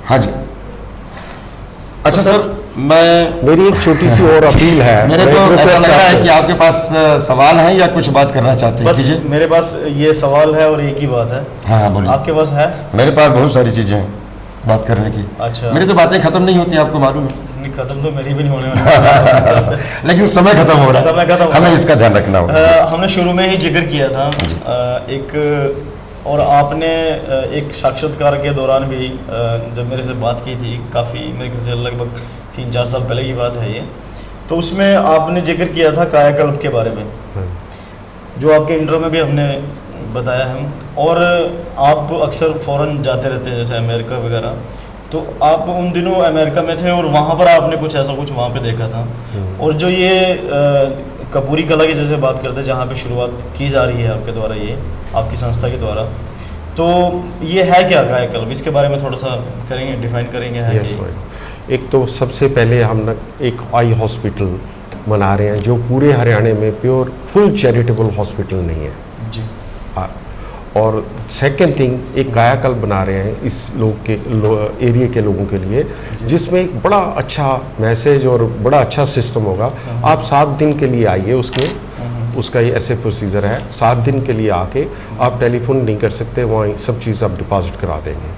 Speaker 1: हाँ जी। अच्छा सर, मैं,
Speaker 3: मेरी एक छोटी सी और अपील है।
Speaker 1: मेरे
Speaker 3: मैं
Speaker 1: को
Speaker 3: एक
Speaker 1: ऐसा
Speaker 3: request
Speaker 1: लग रहा है
Speaker 3: आपसे-
Speaker 1: कि आपके पास सवाल है या कुछ बात करना चाहते हैं?
Speaker 2: बस
Speaker 1: कीजिए।
Speaker 2: मेरे पास ये सवाल है और एक ही बात है।
Speaker 1: हाँ हाँ, बोलिए।
Speaker 2: आपके पास है?
Speaker 1: मेरे पास बहुत सारी चीजें हैं बात करने की।
Speaker 2: अच्छा।
Speaker 1: मेरी तो बातें खत्म नहीं होती, आपको मालूम है।
Speaker 2: नहीं, खत्म तो मेरी भी नहीं होने वाली।
Speaker 1: लेकिन समय खत्म हो रहा है,
Speaker 2: समय खत्म हो रहा
Speaker 1: हमें
Speaker 2: है।
Speaker 1: इसका ध्यान रखना होगा।
Speaker 2: हमने शुरू में ही जिक्र किया था
Speaker 1: जी।
Speaker 2: एक, और आपने एक साक्षात्कार के दौरान भी जब मेरे से बात की थी, काफ़ी मेरे ख्याल से लगभग 3-4 साल पहले की बात है ये, तो उसमें आपने जिक्र किया था कायाकल्प के बारे में, जो आपके इंटरव्यू में भी हमने बताया है। और आप अक्सर फॉरेन जाते रहते हैं, जैसे अमेरिका वगैरह, तो आप उन दिनों अमेरिका में थे और वहाँ पर आपने कुछ ऐसा कुछ वहाँ पे देखा था। और जो ये कपूरी कला की जैसे बात करते हैं, जहाँ पे शुरुआत की जा रही है आपके द्वारा, ये आपकी संस्था के द्वारा, तो ये है क्या कायाकल्प? इसके बारे में थोड़ा सा करेंगे, डिफाइन करेंगे है
Speaker 3: Yes,
Speaker 2: कि?
Speaker 3: right. एक तो सबसे पहले हम एक आई हॉस्पिटल बना रहे हैं जो पूरे हरियाणा में प्योर फुल चैरिटेबल हॉस्पिटल नहीं है।
Speaker 2: जी।
Speaker 3: और सेकंड थिंग, एक कायाकल्प बना रहे हैं इस एरिया के लोगों के लिए, जिसमें एक बड़ा अच्छा मैसेज और बड़ा अच्छा सिस्टम होगा। आप 7 दिन के लिए आइए, उसका ये ऐसे प्रोसीजर है, 7 दिन के लिए आके आप टेलीफोन नहीं कर सकते, वहाँ सब चीज़ आप डिपॉजिट करा देंगे।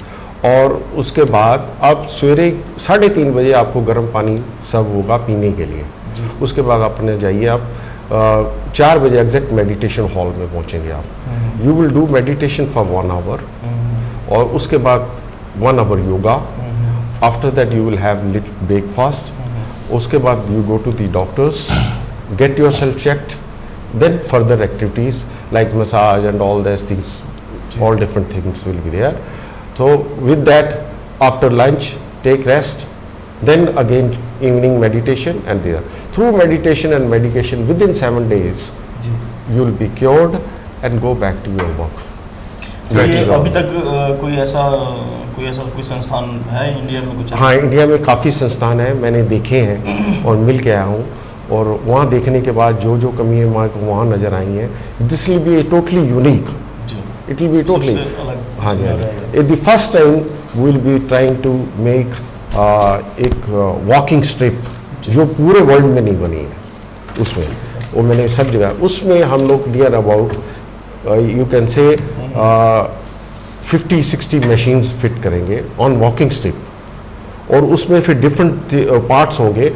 Speaker 3: और उसके बाद आप सवेरे 3:30 बजे आपको गर्म पानी सर्व होगा पीने के लिए। उसके बाद अपने जाइए आप 4 बजे एग्जैक्ट मेडिटेशन हॉल में पहुंचेंगे आप। You will do meditation for 1 hour और उसके बाद 1 hour yoga. After that you will have little breakfast. उसके बाद you go to the doctors, get yourself checked, then further activities like massage and all this things, all different things will be there. So with that, after lunch take rest, then again evening meditation, and there through meditation and medication within 7 days you will be cured and go back to your work.
Speaker 2: तो ये अभी तक कोई संस्थान है India में कुछ?
Speaker 3: हाँ, इंडिया में काफ़ी संस्थान है, मैंने देखे हैं और मिल के आया हूँ, और वहाँ देखने के बाद जो जो कमी है वहाँ नज़र आई है। This will be totally unique, it will be totally हाँ जी। The first time we will be trying to make एक walking strip जो पूरे वर्ल्ड में नहीं बनी है, उसमें वो मैंने सब जगह, उसमें हम लोग near about you can say 50-60 machines fit करेंगे ऑन वॉकिंग स्ट्रिप, और उसमें फिर डिफरेंट पार्ट्स होंगे।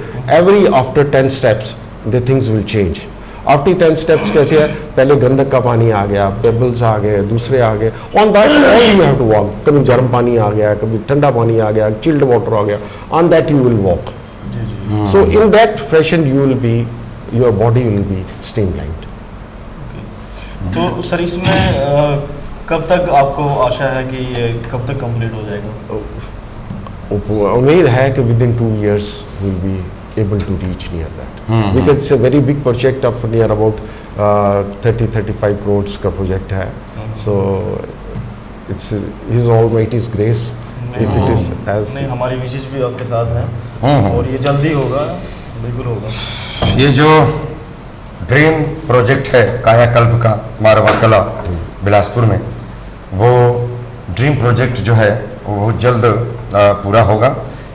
Speaker 3: Every after 10 steps the things will change. After 10 steps कैसे है, पहले गंदक का पानी आ गया, पेबल्स आ गए, दूसरे आ गए, on that all you have to walk. कभी गर्म पानी आ गया, कभी ठंडा पानी आ गया, चिल्ड वाटर आ गया, on that you will walk. So in that fashion you will be, your body will be streamlined.
Speaker 2: तो सर इसमें कब तक आपको आशा है कि ये कब तक कंप्लीट हो जाएगा?
Speaker 3: उम्मीद है कि with in 2 years will be able to reach near that, because it's a very big project of near about 30-35 crores का project है। So it's His Almighty's grace if it is as
Speaker 2: नहीं, हमारी विशेष भी आपके साथ है और ये जल्दी होगा, बिल्कुल होगा।
Speaker 1: ये जो ड्रीम प्रोजेक्ट है कायाकल्प का मारवा कला बिलासपुर में, वो ड्रीम प्रोजेक्ट जो है वो जल्द पूरा होगा,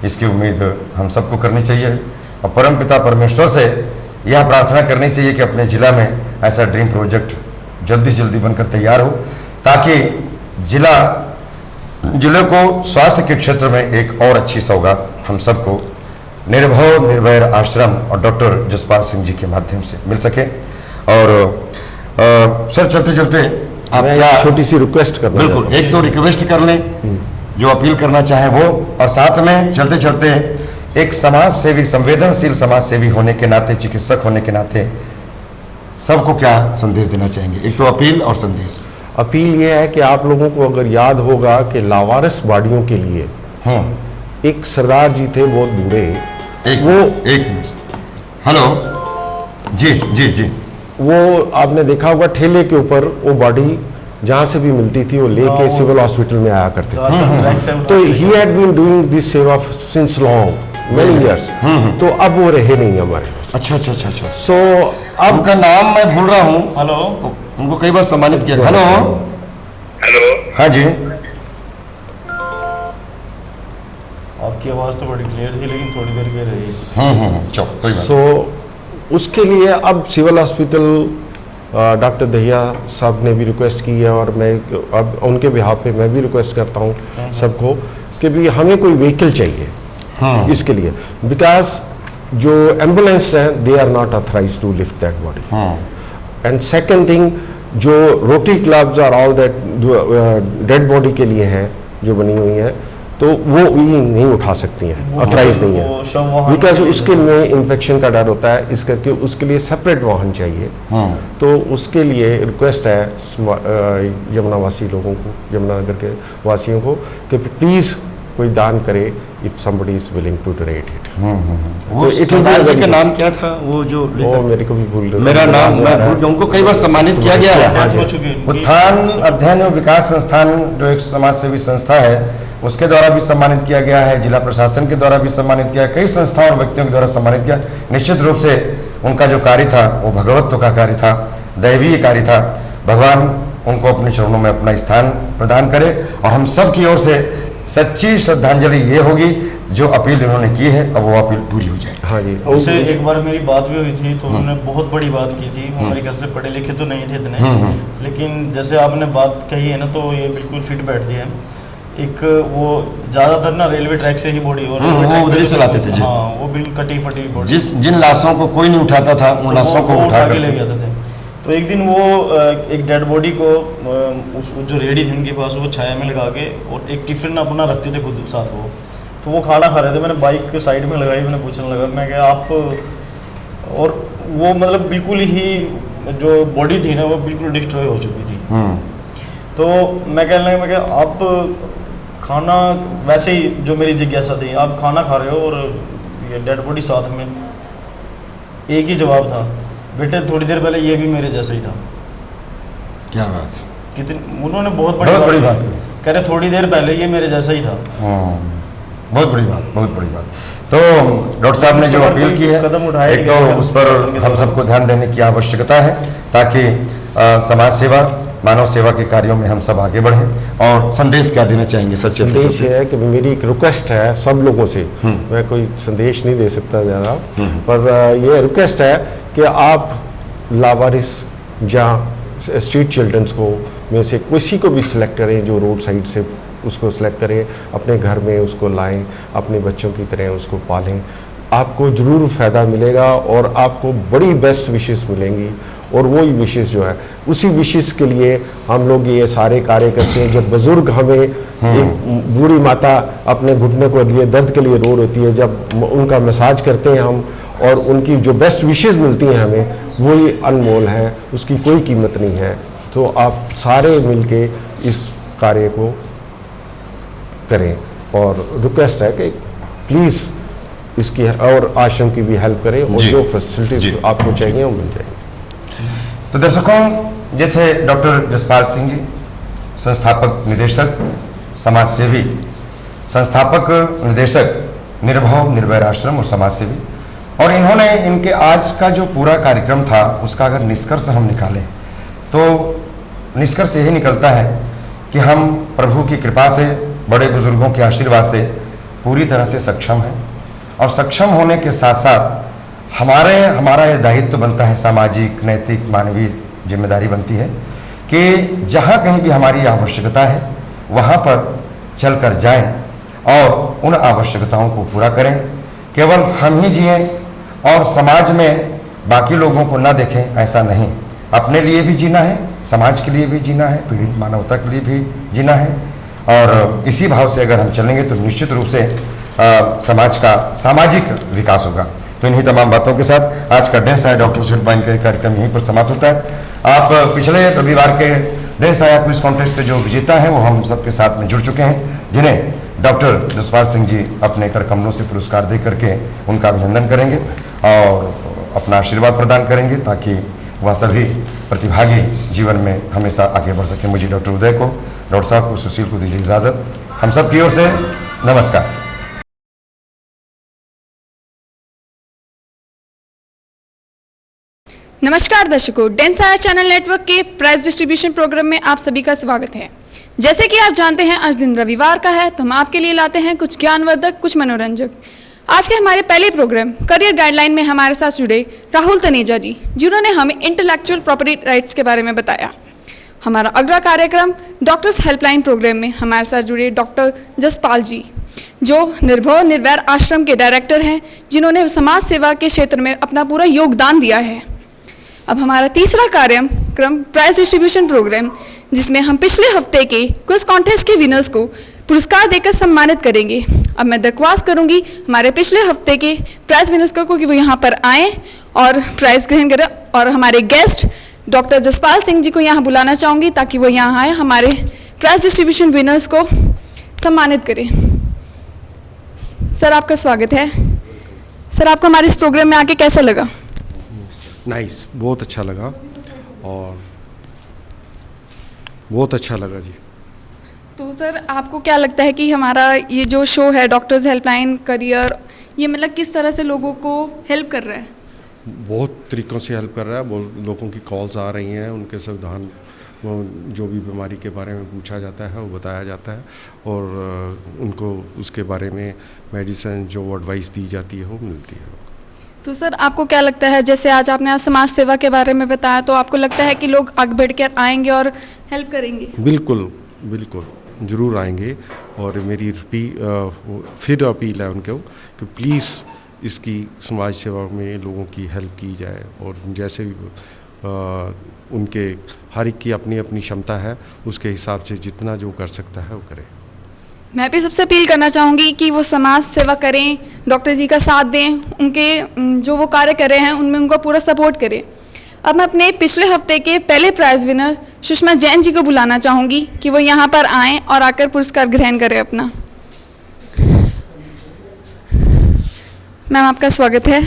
Speaker 1: इसकी उम्मीद हम सबको करनी चाहिए, और परमपिता परमेश्वर से यह प्रार्थना करनी चाहिए कि अपने ज़िला में ऐसा ड्रीम प्रोजेक्ट जल्दी से जल्दी बनकर तैयार हो, ताकि जिले को स्वास्थ्य के क्षेत्र में एक और अच्छी सौगात हम सबको निर्भव निर्भय आश्रम और डॉक्टर जसपाल सिंह जी के माध्यम से मिल सके। और सर चलते चलते आप क्या
Speaker 3: छोटी सी रिक्वेस्ट करना?
Speaker 1: बिल्कुल, एक तो रिक्वेस्ट कर लें जो अपील करना चाहे वो, और साथ में चलते चलते एक समाज सेवी, संवेदनशील समाज सेवी होने के नाते, चिकित्सक होने के नाते सबको क्या संदेश देना चाहेंगे? एक तो अपील और संदेश।
Speaker 3: अपील ये है कि आप लोगों को अगर याद होगा कि लावारिस बाड़ियों के लिए एक सरदार जी थे बहुत बूढ़े,
Speaker 1: एक हेलो जी जी जी,
Speaker 3: वो आपने देखा होगा ठेले के ऊपर वो बॉडी जहाँ से भी मिलती थी वो लेके सिविल हॉस्पिटल में आया करते थे। तो he had been doing this seva since long many years, तो अब वो रहे नहीं हमारे।
Speaker 1: अच्छा अच्छा अच्छा अच्छा।
Speaker 3: सो अब
Speaker 1: उनका नाम मैं भूल रहा हूँ।
Speaker 2: हेलो,
Speaker 1: उनको कई बार सम्मानित किया। हेलो
Speaker 4: हेलो,
Speaker 1: हाँ जी,
Speaker 2: आपकी आवाज़ तो बड़ी क्लियर थी लेकिन थोड़ी देर के रही।
Speaker 1: चलो कोई बात।
Speaker 3: सो उसके लिए अब सिविल हॉस्पिटल डॉक्टर दहिया साहब ने भी रिक्वेस्ट की है, और मैं अब उनके बिहाफ पे मैं भी रिक्वेस्ट करता हूँ सबको कि भी हमें कोई व्हीकल चाहिए इसके लिए, बिकॉज जो एम्बुलेंस हैं they are not authorised to lift that body. And second thing, जो रोटरी क्लब्स और ऑल दैट डेड बॉडी के लिए हैं जो बनी हुई हैं, तो वो नहीं उठा सकती हैं, ऑथराइज नहीं है, बिकॉज उसके लिए इन्फेक्शन का डर होता है, इस करके उसके लिए सेपरेट वाहन चाहिए। तो उसके लिए रिक्वेस्ट है यमुनावासी लोगों को, यमुनानगर के वासियों को, कि प्लीज़ कोई दान करे if somebody is willing to donate it.
Speaker 1: वो सरदार जी का नाम क्या था वो जो?
Speaker 3: वो मेरे को भी भूल रहा,
Speaker 1: मेरा नाम मैं भूल गया। उनको कई बार सम्मानित किया गया है। उत्थान अध्ययन एवं विकास संस्थान जो एक समाज सेवी संस्था है, उसके द्वारा भी सम्मानित किया गया है, जिला प्रशासन के द्वारा भी सम्मानित किया, कई संस्थाओं और व्यक्तियों के द्वारा सम्मानित किया। निश्चित रूप से उनका जो कार्य था वो भगवत्व का कार्य था, दैवीय कार्य था। भगवान उनको अपने चरणों में अपना स्थान प्रदान करे, और हम सब की ओर से सच्ची श्रद्धांजलि ये होगी जो अपील इन्होंने की है, अब वो अपील पूरी हो जाए।
Speaker 3: हाँ जी।
Speaker 2: उनसे एक बार मेरी बात भी हुई थी, तो उन्होंने बहुत बड़ी बात की थी। वो मेरे ख्याल से पढ़े लिखे तो नहीं थे इतने, लेकिन जैसे आपने बात कही है ना, तो ये बिल्कुल फिट बैठती है एक वो ज़्यादातर ना रेलवे ट्रैक से ही बॉडी और रेलवे
Speaker 1: वो
Speaker 2: ट्रैक
Speaker 1: उधर ही से लाते थे जी।
Speaker 2: हाँ, वो बिल्कुल कटी फटी बॉडी,
Speaker 1: जिन लाशों को कोई नहीं उठाता था उन लाशों को उठा
Speaker 2: के ले
Speaker 1: कर
Speaker 2: जाते थे। तो एक दिन वो एक डेड बॉडी को उस जो रेडी थी उनके पास, वो छाया में लगा के और एक टिफिन अपना रखते थे खुद साथ वो। तो वो खाना खा रहे थे, मैंने बाइक साइड में लगाई, मैंने पूछने लगा, मैं क्या आप, और वो मतलब बिल्कुल ही जो बॉडी थी ना वो बिल्कुल डिस्ट्रॉय हो चुकी थी। तो मैं कहने लगा, मैं क्या आप खाना, वैसे ही जो मेरी जिज्ञासा थी, आप खाना खा रहे हो और ये डेड बॉडी साथ में, एक ही जवाब था, बेटे थोड़ी देर पहले ये भी मेरे जैसा ही था।
Speaker 1: क्या बात,
Speaker 2: कितनी उन्होंने बहुत
Speaker 1: बड़ी बात
Speaker 2: कह रहे थोड़ी देर पहले ये मेरे जैसा ही था।
Speaker 1: बहुत बड़ी बात, बहुत बड़ी बात। तो डॉक्टर साहब ने जो अपील की है,
Speaker 2: कदम उठाए,
Speaker 1: एक तो उस पर हम सबको ध्यान देने की आवश्यकता है ताकि समाज सेवा, मानव सेवा के कार्यों में हम सब आगे बढ़ें। और संदेश क्या देना चाहेंगे सर?
Speaker 3: संदेश ये है कि मेरी एक रिक्वेस्ट है सब लोगों से, मैं कोई संदेश नहीं दे सकता ज़्यादा, पर ये रिक्वेस्ट है कि आप लावारिस जहाँ स्ट्रीट चिल्ड्रंस को में से किसी को भी सिलेक्ट करें, जो रोड साइड से उसको सिलेक्ट करें, अपने घर में उसको लाएं, अपने बच्चों की तरह उसको पालें, आपको ज़रूर फ़ायदा मिलेगा और आपको बड़ी बेस्ट विशेस मिलेंगी। और वही विशेष जो है, उसी विशेष के लिए हम लोग ये सारे कार्य करते हैं। जब बुजुर्ग हमें, एक बूढ़ी माता अपने घुटने को लिए दर्द के लिए रो रही है, जब उनका मसाज करते हैं हम और उनकी जो बेस्ट विशेस मिलती हैं हमें, वही अनमोल है, उसकी कोई कीमत नहीं है। तो आप सारे मिलके इस कार्य को करें और रिक्वेस्ट है कि प्लीज़ इसकी और आश्रम की भी हेल्प करें और जो फैसिलिटीज आपको चाहिए वो मिल जाएंगे।
Speaker 1: तो दर्शकों, ये थे डॉक्टर जसपाल सिंह जी, संस्थापक निदेशक, समाज सेवी, संस्थापक निदेशक निर्भव निर्भय आश्रम और समाज सेवी। और इन्होंने इनके आज का जो पूरा कार्यक्रम था उसका अगर निष्कर्ष हम निकालें तो निष्कर्ष यही निकलता है कि हम प्रभु की कृपा से, बड़े बुजुर्गों के आशीर्वाद से पूरी तरह से सक्षम हैं। और सक्षम होने के साथ साथ हमारा यह दायित्व बनता है, सामाजिक, नैतिक, मानवीय जिम्मेदारी बनती है कि जहाँ कहीं भी हमारी आवश्यकता है वहाँ पर चलकर जाएं और उन आवश्यकताओं को पूरा करें। केवल हम ही जिएं और समाज में बाकी लोगों को ना देखें, ऐसा नहीं। अपने लिए भी जीना है, समाज के लिए भी जीना है, पीड़ित मानवता के लिए भी जीना है। और इसी भाव से अगर हम चलेंगे तो निश्चित रूप से समाज का सामाजिक विकास होगा। तो इन्हीं तमाम बातों के साथ आज का डेंस आया डॉक्टर हेल्पलाइन का कार्यक्रम यहीं पर समाप्त होता है। आप पिछले रविवार के डेंस आया क्विज कॉन्टेस्ट के जो विजेता हैं वो हम सबके साथ में जुड़ चुके हैं, जिन्हें डॉक्टर जसपाल सिंह जी अपने कर कमलों से पुरस्कार दे करके उनका अभिनंदन करेंगे और अपना आशीर्वाद प्रदान करेंगे ताकि वह सभी प्रतिभागी जीवन में हमेशा आगे बढ़ सकें। मुझे डॉक्टर उदय को, डॉक्टर साहब को, सुशील को दीजिए इजाज़त। हम सब की ओर से नमस्कार।
Speaker 5: नमस्कार दर्शकों, डेंस आया चैनल नेटवर्क के प्राइज डिस्ट्रीब्यूशन प्रोग्राम में आप सभी का स्वागत है। जैसे कि आप जानते हैं आज दिन रविवार का है, तो हम आपके लिए लाते हैं कुछ ज्ञानवर्धक, कुछ मनोरंजक। आज के हमारे पहले प्रोग्राम करियर गाइडलाइन में हमारे साथ जुड़े राहुल तनेजा जी, जिन्होंने हमें इंटेलेक्चुअल प्रॉपर्टी राइट्स के बारे में बताया। हमारा अगला कार्यक्रम डॉक्टर्स हेल्पलाइन प्रोग्राम में हमारे साथ जुड़े डॉक्टर जसपाल जी, जो निर्भव निर्वैर आश्रम के डायरेक्टर हैं, जिन्होंने समाज सेवा के क्षेत्र में अपना पूरा योगदान दिया है। अब हमारा तीसरा कार्यक्रम प्राइज डिस्ट्रीब्यूशन प्रोग्राम, जिसमें हम पिछले हफ्ते के क्विज कॉन्टेस्ट के विनर्स को पुरस्कार देकर सम्मानित करेंगे। अब मैं दरख्वास्त करूंगी हमारे पिछले हफ्ते के प्राइज विनर्स को कि वो यहाँ पर आएँ और प्राइज ग्रहण करें, और हमारे गेस्ट डॉक्टर जसपाल सिंह जी को यहाँ बुलाना चाहूँगी ताकि वो यहाँ आए, हमारे प्राइज डिस्ट्रीब्यूशन विनर्स को सम्मानित करें। सर, आपका स्वागत है। सर, आपको हमारे इस प्रोग्राम में आके कैसा लगा?
Speaker 6: नाइस, बहुत अच्छा लगा और बहुत अच्छा लगा जी।
Speaker 5: तो सर, आपको क्या लगता है कि हमारा ये जो शो है डॉक्टर्स हेल्पलाइन करियर, ये मतलब किस तरह से लोगों को हेल्प कर रहा है?
Speaker 6: बहुत तरीक़ों से हेल्प कर रहा है। लोगों की कॉल्स आ रही हैं, उनके सावधान जो भी बीमारी के बारे में पूछा जाता है वो बताया जाता है और उनको उसके बारे में मेडिसिन जो एडवाइस दी जाती है वो मिलती है।
Speaker 5: तो सर, आपको क्या लगता है, जैसे आज आपने आज समाज सेवा के बारे में बताया, तो आपको लगता है कि लोग आगे बढ़ कर आएंगे और हेल्प करेंगे?
Speaker 6: बिल्कुल बिल्कुल। ज़रूर आएंगे। और मेरी फिर अपील है उनको कि प्लीज़ इसकी समाज सेवा में लोगों की हेल्प की जाए, और जैसे भी उनके हर एक की अपनी अपनी क्षमता है, उसके हिसाब से जितना जो कर सकता है वो करे।
Speaker 5: मैं भी सबसे अपील करना चाहूँगी कि वो समाज सेवा करें, डॉक्टर जी का साथ दें, उनके जो वो कार्य कर रहे हैं उनमें उनका पूरा सपोर्ट करें। अब मैं अपने पिछले हफ्ते के पहले प्राइज़ विनर सुषमा जैन जी को बुलाना चाहूँगी कि वो यहाँ पर आएँ और आकर पुरस्कार ग्रहण करें अपना। मैम आपका स्वागत है।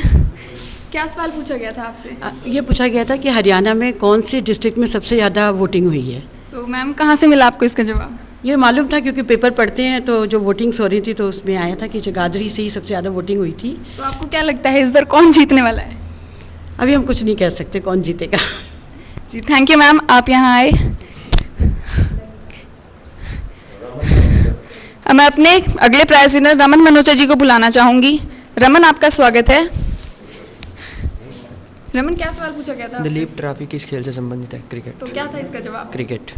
Speaker 5: क्या सवाल पूछा गया था आपसे?
Speaker 7: ये पूछा गया था कि हरियाणा में कौन से डिस्ट्रिक्ट में सबसे ज़्यादा वोटिंग हुई है।
Speaker 5: तो मैम कहाँ से मिला आपको इसका जवाब?
Speaker 7: ये मालूम था क्योंकि पेपर पढ़ते हैं तो जो वोटिंग्स हो रही थी तो उसमें आया था कि जगाधरी से ही सबसे ज़्यादा वोटिंग हुई थी।
Speaker 5: तो आपको क्या लगता है इस बार कौन जीतने वाला है?
Speaker 7: अभी हम कुछ नहीं कह सकते कौन जीतेगा।
Speaker 5: जी थैंक यू मैम, आप यहाँ आए। अब मैं अपने अगले प्राइज विनर रमन मनोचा जी को बुलाना चाहूँगी। रमन आपका स्वागत है। रमन क्या सवाल पूछा गया था?
Speaker 8: दिलीप ट्रॉफी किस खेल से संबंधित है? क्रिकेट।
Speaker 5: तो क्या था इसका जवाब?
Speaker 8: क्रिकेट।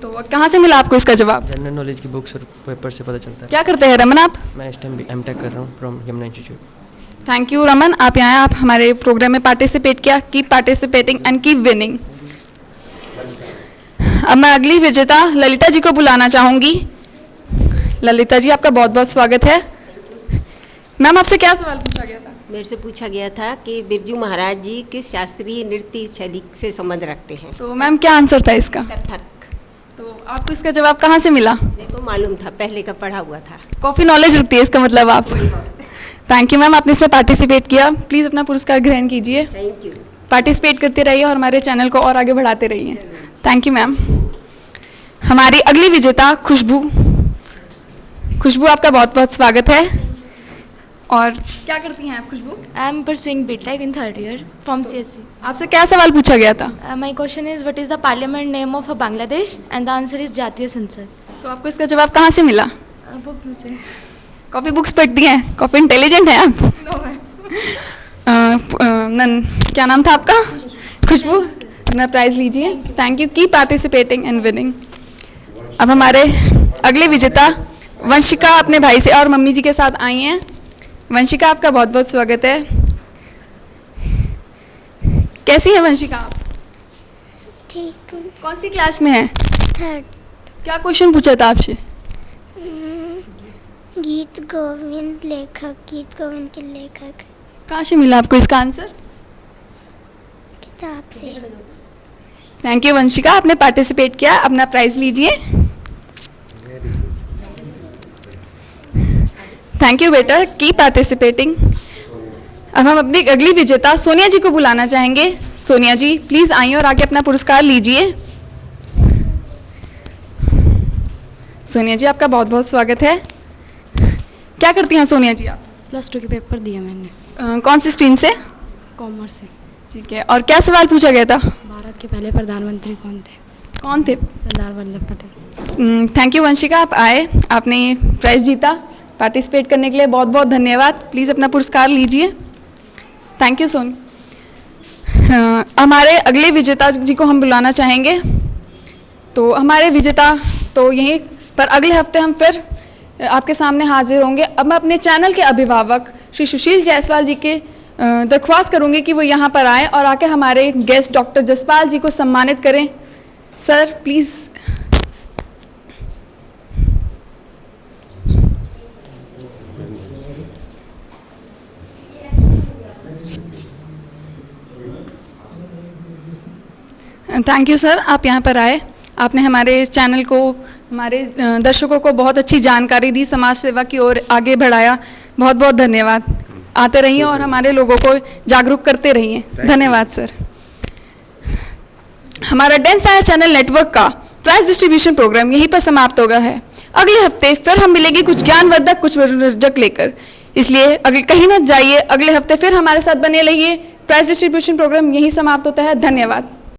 Speaker 5: तो कहाँ से मिला आपको इसका जवाब?
Speaker 8: जनरल नॉलेज की बुक्स और पेपर से पता चलता है।
Speaker 5: क्या करते हैं रमन आप?
Speaker 8: मैं इस टाइम एमटेक कर रहा हूँ from Yamuna institute.
Speaker 5: Thank you Raman, आप यहाँ आप हमारे प्रोग्राम में पार्टिसिपेट किया। Keep participating and keep winning. अब मैं अगली विजेता ललिता जी को बुलाना चाहूँगी। ललिता जी आपका बहुत बहुत स्वागत है। मैम आपसे क्या सवाल पूछा गया था?
Speaker 9: मेरे से पूछा गया था कि बिरजू महाराज जी किस शास्त्रीय नृत्य शैली से संबंध रखते हैं।
Speaker 5: तो मैम क्या आंसर था इसका?
Speaker 9: कथक।
Speaker 5: तो आपको इसका जवाब कहाँ से मिला?
Speaker 9: मेरे को मालूम था, पहले का पढ़ा हुआ था।
Speaker 5: काफ़ी नॉलेज रखती है इसका मतलब आप। थैंक यू मैम, आपने इसमें पार्टिसिपेट किया। प्लीज़ अपना पुरस्कार ग्रहण कीजिए।
Speaker 9: Thank you.
Speaker 5: पार्टिसिपेट करते रहिए और हमारे चैनल को और आगे बढ़ाते रहिए। Thank you ma'am. हमारी अगली विजेता खुशबू। खुशबू आपका बहुत बहुत स्वागत है। और क्या करती हैं आप खुशबू?
Speaker 10: I am pursuing BTech in third year from CSC.
Speaker 5: आपसे क्या सवाल पूछा गया था?
Speaker 10: My question is, what is the parliament name of Bangladesh? And the answer is जातीय संसद.
Speaker 5: तो आपको इसका जवाब कहाँ से मिला?
Speaker 10: बुक में से।
Speaker 5: काफ़ी बुक्स पढ़ती हैं, काफ़ी इंटेलिजेंट हैं आप। क्या नाम था आपका? खुशबू, अपना प्राइज लीजिए। Thank you. Keep participating and winning. अब हमारे अगले विजेता वंशिका अपने भाई से और मम्मी जी के साथ आई हैं। वंशिका आपका बहुत बहुत स्वागत है। कैसी है वंशिका आप?
Speaker 11: ठीक हूँ।
Speaker 5: कौन सी क्लास में है?
Speaker 11: थर्ड।
Speaker 5: क्या क्वेश्चन पूछा था आपसे?
Speaker 11: गीत गोविंद के लेखक।
Speaker 5: कहाँ से मिला आपको इसका आंसर?
Speaker 11: किताब से।
Speaker 5: थैंक यू वंशिका, आपने पार्टिसिपेट किया। अपना प्राइज लीजिए। थैंक यू बेटा, कीप पार्टिसिपेटिंग। अब हम अपनी अगली विजेता सोनिया जी को बुलाना चाहेंगे। सोनिया जी प्लीज़ आइए और आगे अपना पुरस्कार लीजिए। सोनिया जी आपका बहुत बहुत स्वागत है। क्या करती हैं सोनिया जी आप?
Speaker 10: +2 के पेपर दिए मैंने।
Speaker 5: कौन सी स्ट्रीम से?
Speaker 10: कॉमर्स से।
Speaker 5: ठीक है, और क्या सवाल पूछा गया था?
Speaker 10: भारत के पहले प्रधानमंत्री कौन थे?
Speaker 5: कौन थे?
Speaker 10: सरदार वल्लभ पटेल।
Speaker 5: थैंक यू वंशिका, आप आए, आपने प्राइज जीता। पार्टिसिपेट करने के लिए बहुत बहुत धन्यवाद। प्लीज़ अपना पुरस्कार लीजिए। Thank you Soni. हमारे अगले विजेता जी को हम बुलाना चाहेंगे। तो हमारे विजेता तो यहीं पर अगले हफ्ते हम फिर आपके सामने हाजिर होंगे। अब मैं अपने चैनल के अभिभावक श्री सुशील जायसवाल जी के दरख्वास्त करूंगी कि वो यहाँ पर आएँ और आके हमारे गेस्ट डॉक्टर जसपाल जी को सम्मानित करें। Sir please. Thank you sir, आप यहाँ पर आए। आपने हमारे चैनल को, हमारे दर्शकों को बहुत अच्छी जानकारी दी, समाज सेवा की ओर आगे बढ़ाया। बहुत बहुत धन्यवाद। आते रहिए और हमारे लोगों को जागरूक करते रहिए। धन्यवाद सर। हमारा डेंस आयर चैनल नेटवर्क का प्राइज डिस्ट्रीब्यूशन प्रोग्राम यहीं पर समाप्त हो गया है। अगले हफ्ते फिर हम मिलेंगे कुछ ज्ञानवर्धक, कुछ मनोरंजक लेकर। इसलिए अगले कहीं ना जाइए, अगले हफ्ते फिर हमारे साथ बने रहिए। प्राइज डिस्ट्रीब्यूशन प्रोग्राम यहीं समाप्त होता है। धन्यवाद।